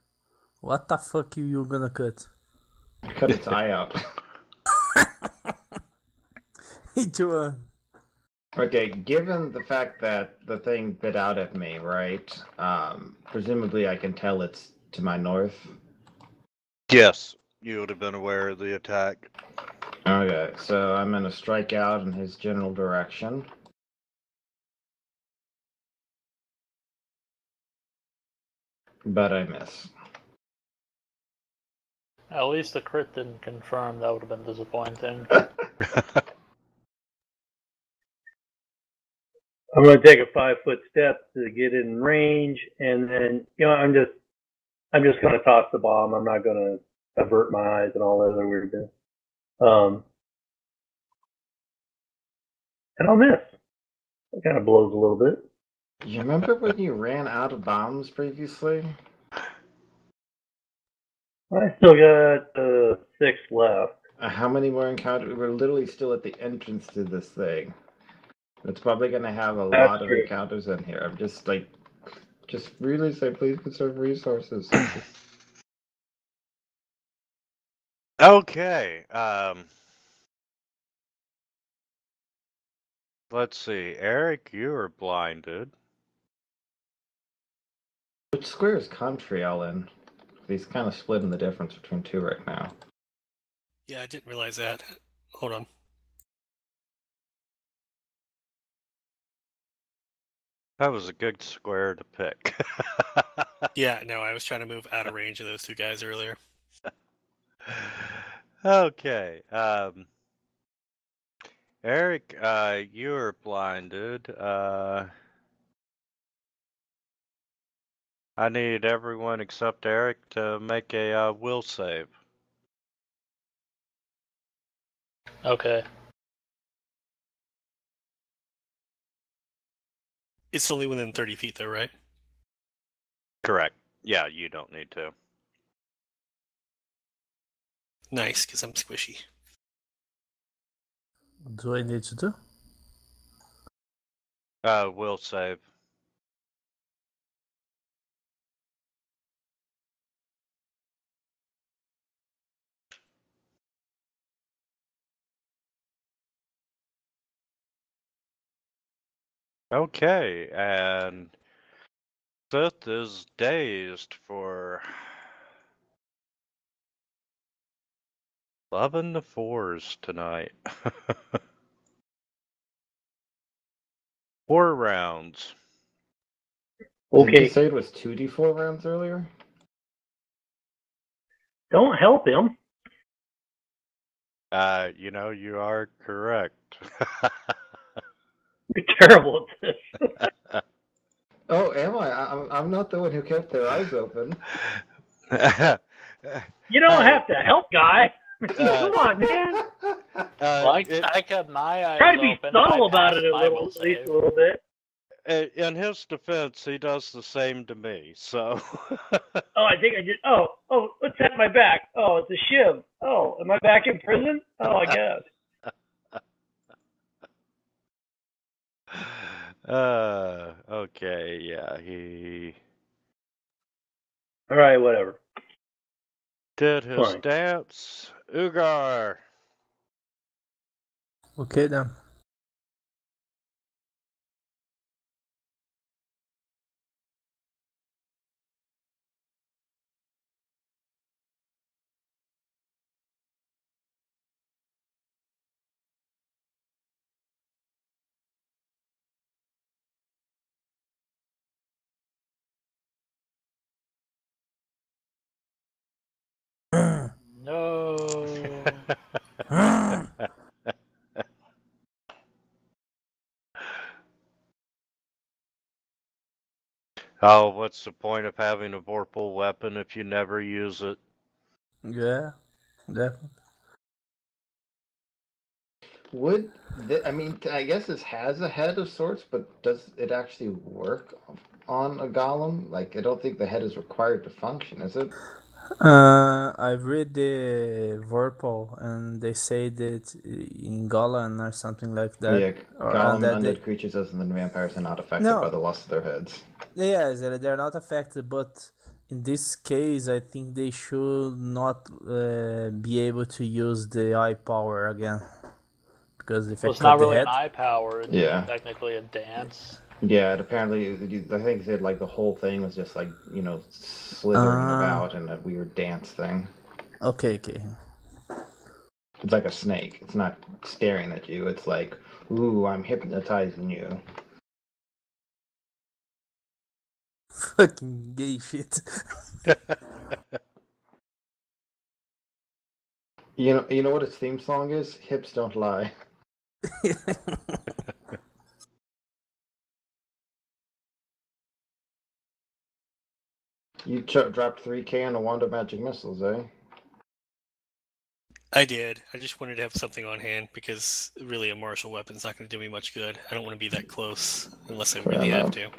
what the fuck you gonna cut?
Cut its eye out.
Into a...
Okay, given the fact that the thing bit out at me, right? Presumably I can tell it's to my north.
Yes, you would have been aware of the attack.
Okay, so I'm gonna strike out in his general direction. But I miss.
At least the crit didn't confirm. That would have been disappointing.
I'm going to take a 5-foot step to get in range, and then I'm just going to toss the bomb. I'm not going to avert my eyes and all that other weirdness. And I'll miss. It kind of blows a little bit.
You remember when you ran out of bombs previously?
I still got 6 left.
How many more encounters? We're literally still at the entrance to this thing. It's probably going to have a lot of encounters in here. I'm just really say, please conserve resources.
Okay. Let's see. Eric, you are blinded.
Which square is Contrail in? He's kind of splitting the difference between 2 right now.
Yeah, I didn't realize that. Hold on.
That was a good square to pick.
Yeah, no, I was trying to move out of range of those 2 guys earlier.
Okay. Eric, you are blinded. I need everyone except Eric to make a will save.
Okay.
It's only within 30 feet, though, right?
Correct. Yeah, you don't need to.
Nice, because I'm squishy.
Do I need to do?
Will save. Okay, and Sith is dazed for 11 to 4s tonight. 4 rounds.
Didn't you
Okay.
say it was 2d4 rounds earlier?
Don't help him.
You are correct.
You're terrible at this.
Oh, am I? I'm not the one who kept their eyes open.
You don't have to help, guy. Come on, man.
I kept my eyes
Try to be
open.
subtle
I
about it
passed my
at
will
least a
save.
little bit.
In his defense, he does the same to me, so...
Oh, I think I did. Oh, what's at my back? Oh, it's a shiv. Oh, am I back in prison? Oh, I guess.
Okay, yeah, he
All right, whatever.
did his
Fine.
dance. Ugar!
Okay then.
No.
Oh, what's the point of having a vorpal weapon if you never use it?
Yeah, definitely.
Would I mean? I guess this has a head of sorts, but does it actually work on a golem? Like, I don't think the head is required to function, is it?
I've read the Vorpal, and they say that in Golan or something like that.
Yeah,
Or
golem
that they
undead creatures other than vampires are not affected by
no,
the loss of their heads.
yes, they're not affected, but in this case, I think they should not be able to use the eye power again, because if I
Well, it's
cut
not
the
really an
head,
eye power. It's
Yeah.
technically a dance.
Yeah, apparently, I think it said like the whole thing was just like, slithering about in a weird dance thing.
okay.
It's like a snake. It's not staring at you. It's like, ooh, I'm hypnotizing you.
Fucking gay shit.
You know what its theme song is? Hips Don't Lie. You dropped 3K on a wand of magic missiles, eh?
I did. I just wanted to have something on hand because really a martial weapon's not going to do me much good. I don't want to be that close unless I really have to.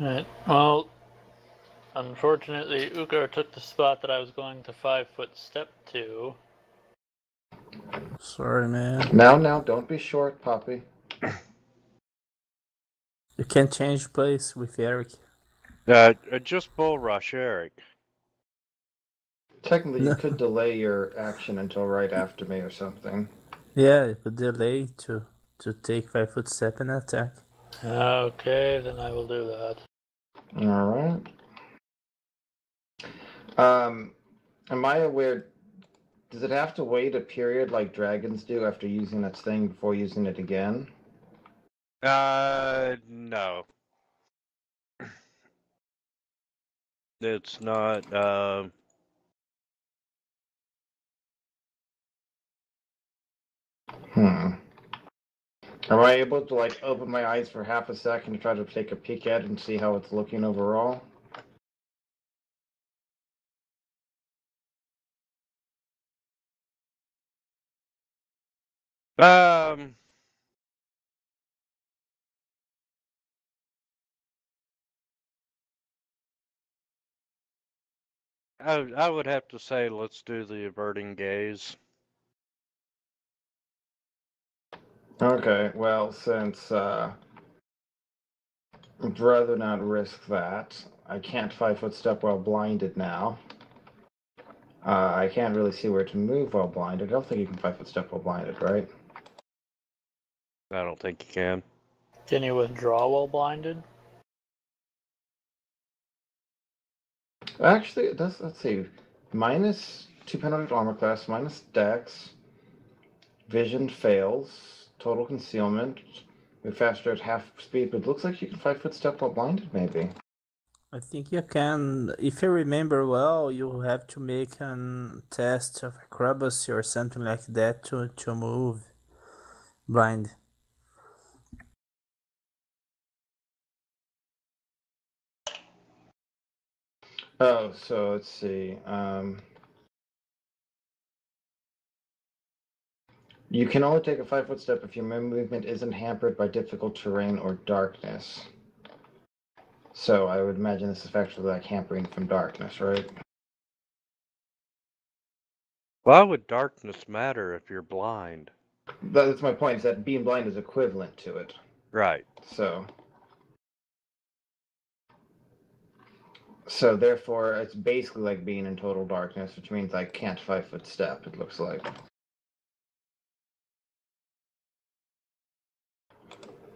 Alright. Well, unfortunately, Ukar took the spot that I was going to 5-foot step to.
Sorry, man.
Now, don't be short, Poppy.
You can change place with Eric.
Just bull rush, Eric.
Technically,
No.
you could delay your action until right after me or something.
Yeah, you could delay to take 5-foot step and attack.
Okay, then I will do that.
All right. Am I aware? Does it have to wait a period like dragons do after using its thing before using it again?
No. It's not,
Am I able to like open my eyes for half a second to try to take a peek at it and see how it's looking overall?
I would have to say let's do the averting gaze.
Okay, well, since I'd rather not risk that. I can't 5-foot step while blinded now. I can't really see where to move while blinded. I don't think you can 5-foot step while blinded, right?
I don't think you can.
Can you withdraw while blinded?
Actually, it does. Let's see. Minus 2 penalty to armor class, minus dex, vision fails, total concealment, move faster at half speed, but it looks like you can 5-foot step while blinded, maybe.
I think you can. If you remember well, you have to make a test of acrobacy or something like that to move blind.
Oh, so let's see. You can only take a 5-foot step if your movement isn't hampered by difficult terrain or darkness. So I would imagine this is effectively like hampering from darkness, right?
Why would darkness matter if you're blind?
That's my point, is that being blind is equivalent to it.
Right.
So therefore, it's basically like being in total darkness, which means I can't 5-foot step, it looks like.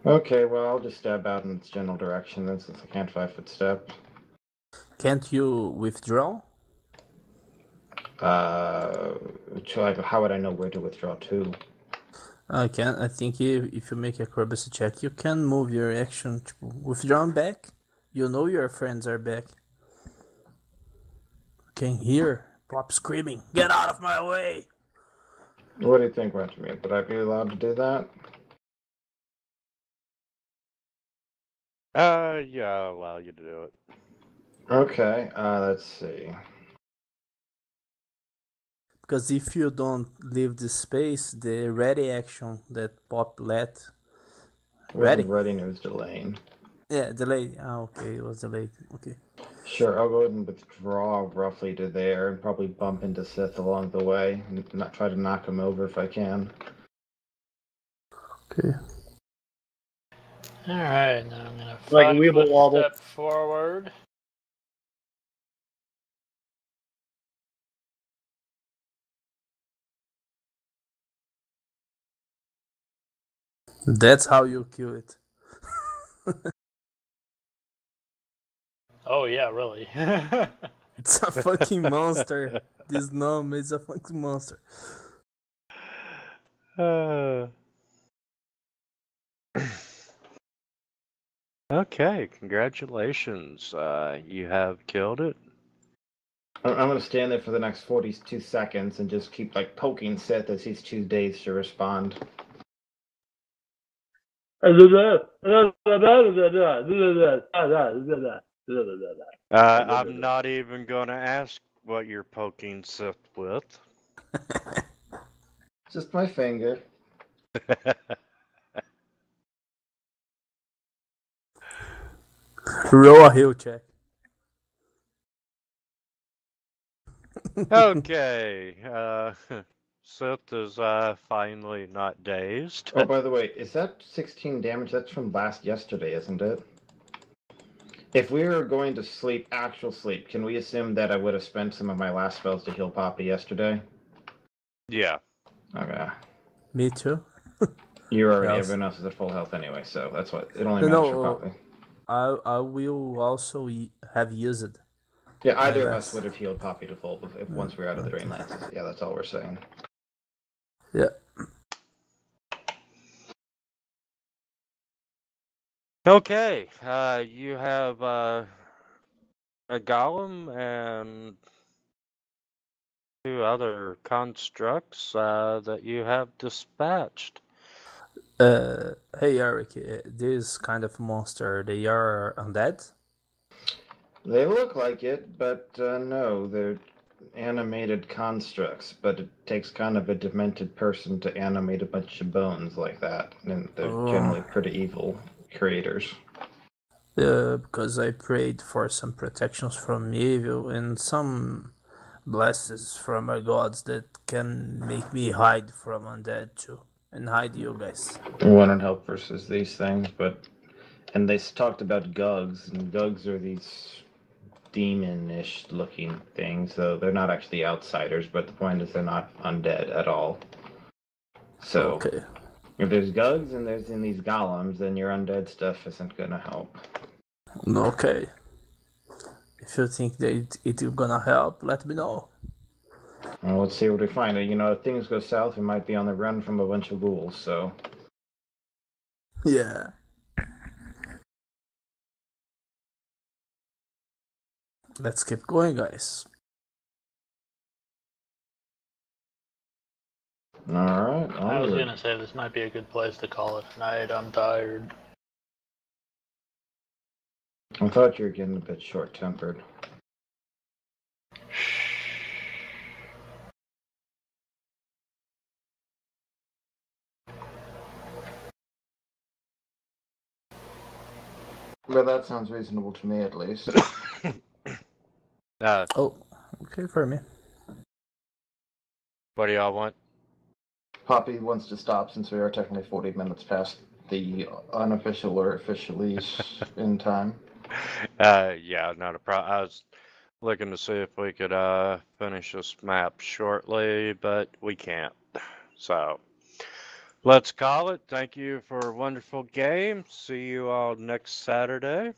Okay, well, I'll just stab out in its general direction then, since I can't 5-foot step.
Can't you withdraw?
How would I know where to withdraw to?
I can. I think if you make a acrobacy check, you can move your action to withdraw back. You know your friends are back. Can hear Pop screaming, "Get out of my way!"
What do you think, Wintermute? Would I be allowed to do that?
Yeah, I'll allow you to do it.
Okay, let's see.
because if you don't leave the space, the ready action that pop let
Wasn't ready, it was delaying.
Yeah, delayed. Okay, it was delayed. Okay.
Sure, I'll go ahead and withdraw roughly to there and probably bump into Sith along the way and not try to knock him over if I can.
Okay.
All right, now I'm gonna
Like
5
Weeble
foot
Wobble.
step forward.
That's how you kill it.
Oh yeah, really.
It's a fucking monster. This gnome is a fucking monster.
Okay, congratulations. You have killed it.
I'm going to stand there for the next 42 seconds and just keep like poking Sith as he's too dazed to respond.
I'm not even going to ask what you're poking Sith with.
Just my finger.
Roll a heal check.
Okay. Sith is finally not dazed.
Oh, by the way, is that 16 damage? That's from yesterday, isn't it? If we were going to sleep, actual sleep, can we assume that I would have spent some of my last spells to heal Poppy yesterday?
Yeah.
Okay.
Me too.
You're already, everyone else is at full health anyway, so that's what, it only
No,
matters
no,
for Poppy.
I will also have used.
Yeah, either of
last.
us would have healed Poppy to full if once we were out of the Drain Lances. Yeah, that's all we're saying.
Yeah.
Okay. You have a golem and 2 other constructs that you have dispatched.
Hey Eric, this kind of monster, they are undead?
They look like it, but no, they're animated constructs, but it takes kind of a demented person to animate a bunch of bones like that, and they're generally pretty evil creators.
Because I prayed for some protections from evil and some blessings from our gods that can make me hide from undead too, and hide you guys.
One in help versus these things, and they talked about Gugs, and Gugs are these demon-ish looking things, so they're not actually outsiders, but the point is they're not undead at all. So,
okay.
If there's Gugs and there's in these golems, then your undead stuff isn't gonna help.
Okay. If you think that it is gonna help, let me know.
Well, let's see what we find. You know, if things go south, we might be on the run from a bunch of ghouls, so...
Yeah. Let's keep going, guys.
Alright,
I was gonna say this might be a good place to call it a night. I'm tired.
I thought you were getting a bit short-tempered. Well, that sounds reasonable to me, at least.
Oh, okay for me.
What do y'all want?
Poppy wants to stop since we are technically 40 minutes past the unofficial or officially in time.
Yeah, not a problem. I was looking to see if we could finish this map shortly, but we can't. So let's call it. Thank you for a wonderful game. See you all next Saturday.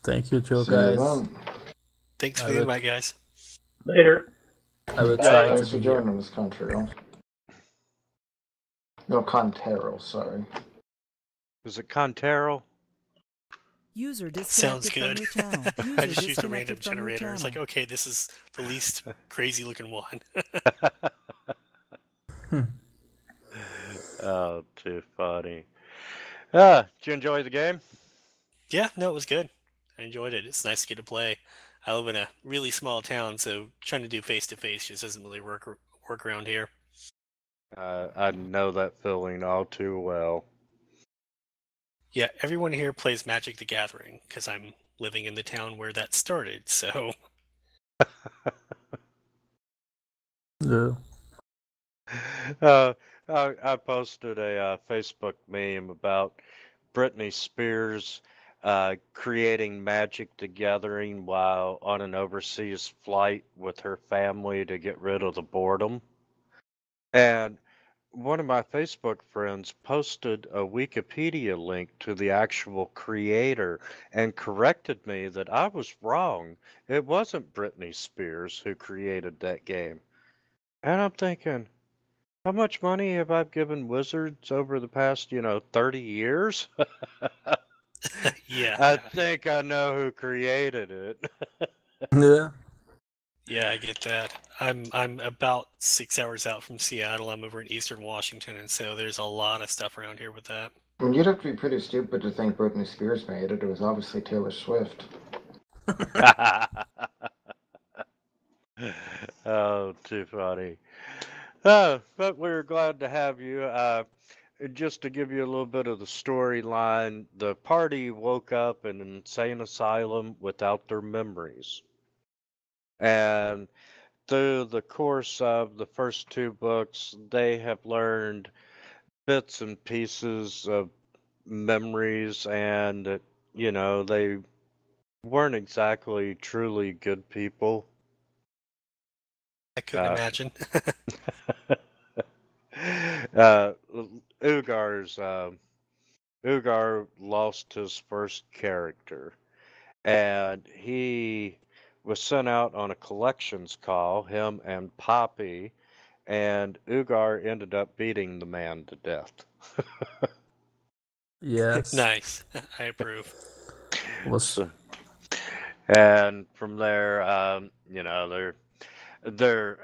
Thank you, Joe, guys.
Thanks for the invite, guys.
Later.
I will try
Thanks
to
for
be
joining us, Contrail. No, Contero, sorry.
Is it Contero?
User
Sounds
disconnected
good.
from your channel.
I just used a
disconnected
random
from your
generator. It's like,
channel.
okay, this is the least crazy looking one.
Oh, too funny. Did you enjoy the game?
Yeah, no, it was good. I enjoyed it. It's nice to get to play. I live in a really small town, so trying to do face-to-face just doesn't really work work around here.
I know that feeling all too well.
Yeah, everyone here plays Magic the Gathering because I'm living in the town where that started, so...
Yeah.
I posted a Facebook meme about Britney Spears creating Magic the Gathering while on an overseas flight with her family to get rid of the boredom. And one of my Facebook friends posted a Wikipedia link to the actual creator and corrected me that I was wrong. It wasn't Britney Spears who created that game. And I'm thinking, how much money have I given Wizards over the past, 30 years?
Yeah.
I think I know who created it.
Yeah.
Yeah, I get that. I'm about 6 hours out from Seattle. I'm over in Eastern Washington, and so there's a lot of stuff around here with that.
I mean, you'd have to be pretty stupid to think Britney Spears made it. It was obviously Taylor Swift.
Oh, too funny. But we're glad to have you. Just to give you a little bit of the storyline, the party woke up in an insane asylum without their memories. And through the course of the first two books, they have learned bits and pieces of memories, and, they weren't exactly truly good people.
I couldn't imagine.
uh, Ugar lost his first character, and he was sent out on a collections call, him and Poppy, and Ugar ended up beating the man to death.
Yes.
Nice. I approve.
Was
And from there, they're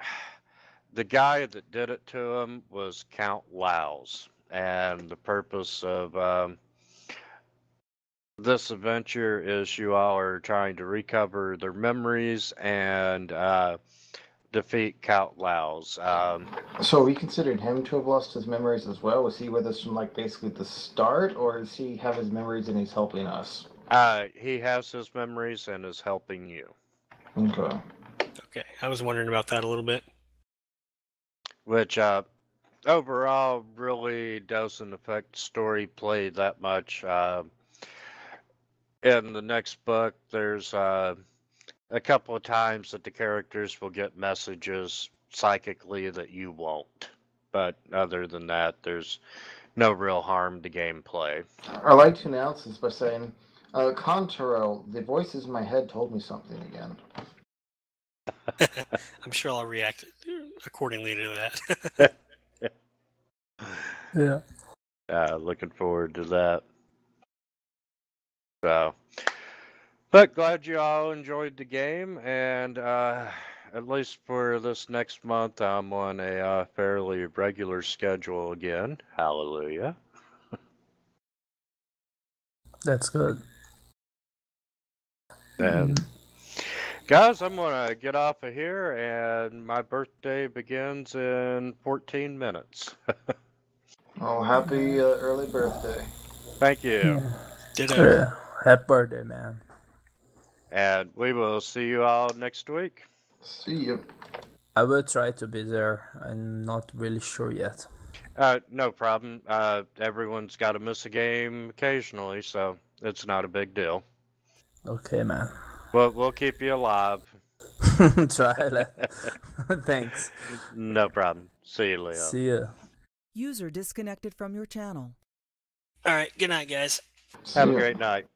the guy that did it to him was Count Laos, and the purpose of this adventure is you all are trying to recover their memories and defeat Count Laos.
So we considered him to have lost his memories as well. Was he with us from basically the start, or does he have his memories and he's helping us?
He has his memories and is helping you.
Okay.
Okay, I was wondering about that a little bit.
Which overall really doesn't affect story play that much. In the next book, there's a couple of times that the characters will get messages psychically that you won't. But other than that, there's no real harm to gameplay.
I like to announce this by saying, Contorel, the voices in my head told me something again.
I'm sure I'll react accordingly to that.
yeah.
Looking forward to that. So, but glad you all enjoyed the game, and at least for this next month, I'm on a fairly regular schedule again. Hallelujah.
That's good.
And guys, I'm gonna get off of here, and my birthday begins in 14 minutes.
Oh, happy early birthday.
Thank you.
Ditto.
Yeah. Happy birthday, man.
And we will see you all next week.
See you.
I will try to be there. I'm not really sure yet.
No problem. Everyone's got to miss a game occasionally, so it's not a big deal.
Okay, man.
Well, we'll keep you alive.
Try that. Thanks.
No problem. See you, Leo.
See ya.
User disconnected from your channel.
All right, good night, guys.
Have a great night.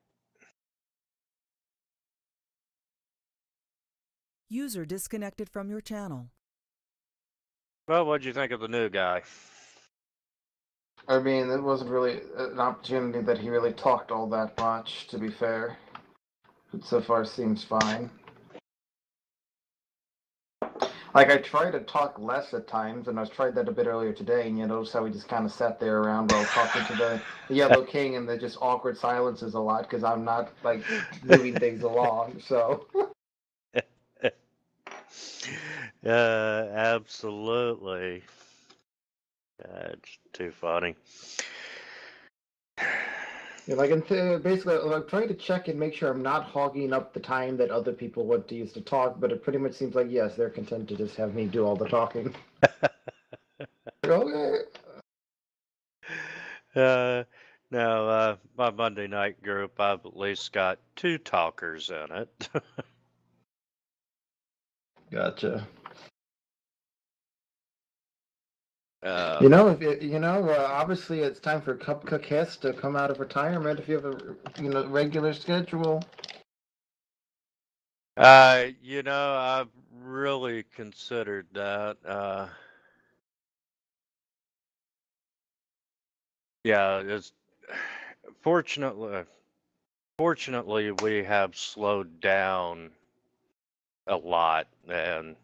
User disconnected from your channel.
Well, what'd you think of the new guy?
I mean, it wasn't really an opportunity that he really talked all that much, to be fair. But so far seems fine. I tried to talk less at times, and I tried that a bit earlier today, and you notice how we just kind of sat there around while talking to the Yellow King, and the just awkward silences a lot, because I'm not, moving things along, so...
Absolutely. It's too funny.
Yeah, like, basically, I'm trying to check and make sure I'm not hogging up the time that other people want to use to talk, but it pretty much seems like, yes, they're content to just have me do all the talking. Okay.
No, my Monday night group, I've at least got 2 talkers in it.
Gotcha.
Uh,
Obviously it's time for Cupcook Hess to come out of retirement if you have a regular schedule.
I've really considered that. Yeah, it's fortunately we have slowed down a lot, and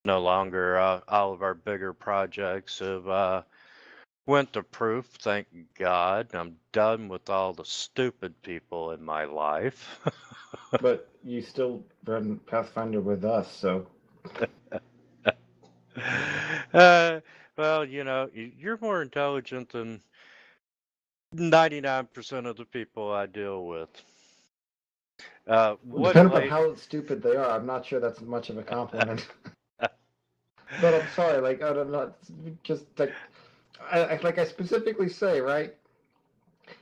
no longer all of our bigger projects have went to proof. Thank God. I'm done with all the stupid people in my life.
But you still run Pathfinder with us, so.
Well, you're more intelligent than 99% of the people I deal with.
Depending on how stupid they are, I'm not sure that's much of a compliment. But I'm sorry, like, I don't know, just like, I specifically say, right?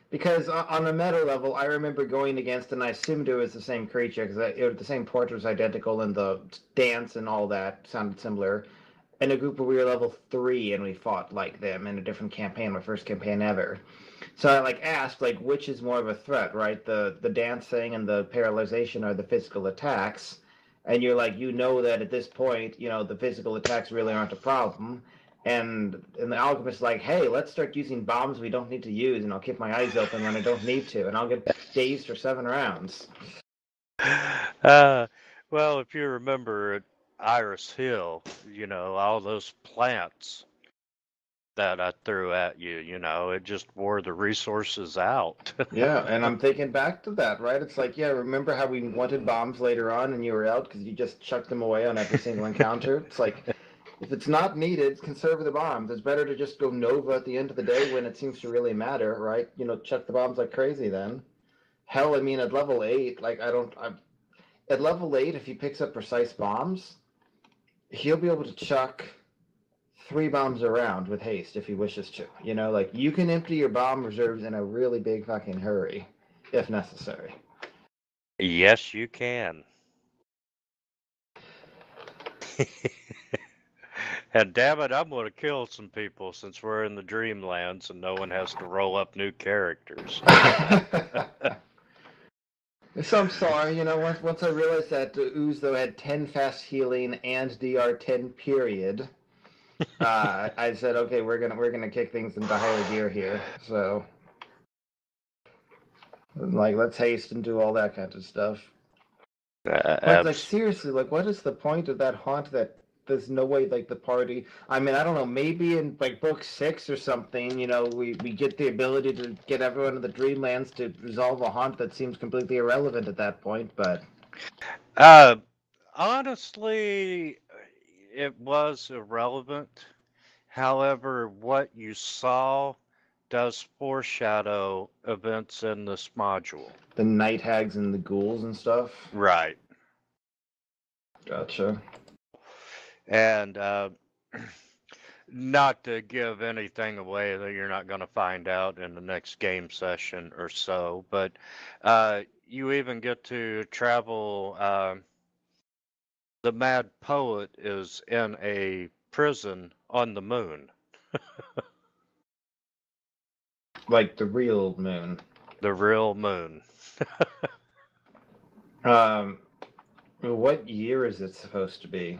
Because on a meta level, I remember going against, and I assumed it was the same creature, because the same portrait was identical, and the dance and all that sounded similar. In a group where we were level 3, and we fought like them in a different campaign, my first campaign ever. So I asked which is more of a threat, right? The dancing and the paralyzation are the physical attacks, and you're that at this point, the physical attacks really aren't a problem. And the alchemist is like, hey, let's start using bombs we don't need to use, and I'll keep my eyes open when I don't need to, and I'll get dazed for 7 rounds.
Well, if you remember at Iris Hill, all those plants that I threw at you, it just wore the resources out.
Yeah, and I'm thinking back to that, right? It's like, yeah, remember how we wanted bombs later on and you were out because you just chucked them away on every single encounter? It's like, if it's not needed, conserve the bombs. It's better to just go Nova at the end of the day when it seems to really matter, right? Chuck the bombs like crazy then. Hell, I mean, at level 8, at level 8, if he picks up precise bombs, he'll be able to chuck 3 bombs around with haste if he wishes to. You can empty your bomb reserves in a really big fucking hurry, if necessary.
Yes, you can. And damn it, I'm going to kill some people since we're in the Dreamlands and no one has to roll up new characters.
So I'm sorry, once I realized that Ooze, though, had 10 fast healing and DR 10 period, I said, okay, we're gonna kick things into higher gear here. So, let's haste and do all that kind of stuff. But seriously, what is the point of that haunt that there's no way the party? I mean, I don't know. Maybe in book 6 or something, we get the ability to get everyone in the Dreamlands to resolve a haunt that seems completely irrelevant at that point. But
honestly, it was irrelevant. However, what you saw does foreshadow events in this module.
The night hags and the ghouls and stuff.
Right.
Gotcha.
And not to give anything away that you're not going to find out in the next game session or so, but you even get to travel. The Mad Poet is in a prison on the moon.
Like the real moon.
The real moon.
What year is it supposed to be?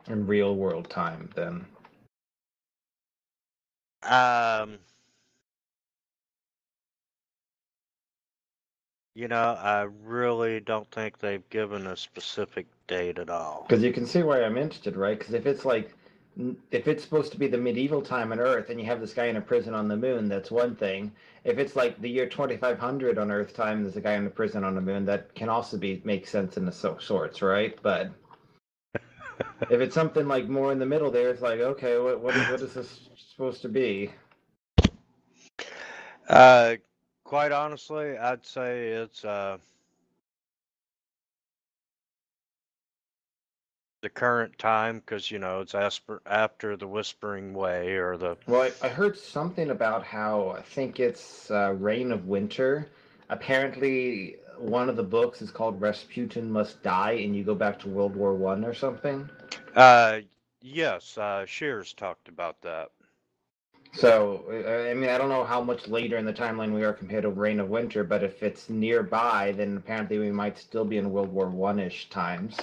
In real world time, then.
I really don't think they've given a specific date at all.
Because you can see why I'm interested, right? Because if it's supposed to be the medieval time on Earth and you have this guy in a prison on the moon, that's one thing. If it's the year 2500 on Earth time, there's a guy in a prison on the moon, that can also make sense in the sorts, right? But If it's something like more in the middle there, it's like, okay, what is this supposed to be?
Quite honestly, I'd say it's the current time because it's after the Whispering Way or the.
Well, I heard something about how I think it's Reign of Winter. Apparently, one of the books is called Rasputin Must Die, and you go back to World War I or something.
Yes, Shears talked about that.
So, I mean, I don't know how much later in the timeline we are compared to Reign of Winter, but if it's nearby, then apparently we might still be in World War I-ish times.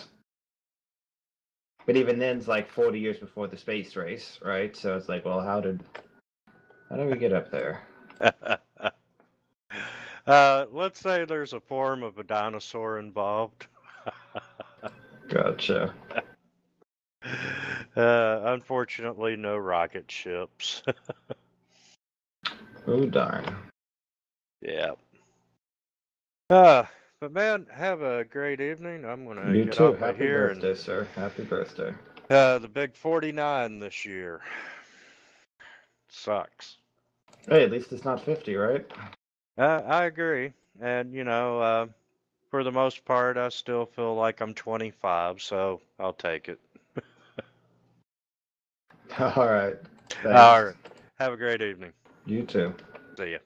But even then, it's like 40 years before the space race, right? So it's like, well, how did we get up there?
Let's say there's a form of a dinosaur involved.
Gotcha.
Unfortunately, no rocket ships.
Oh, darn.
Yeah. But man, have a great evening. I'm gonna
You
get
too.
off of
Happy
here
birthday, sir. Happy birthday.
and the big 49 this year. Sucks.
Hey, at least it's not 50, right?
I agree. And for the most part, I still feel like I'm 25, so I'll take it.
All right. Thanks.
All right. Have a great evening.
You too.
See ya.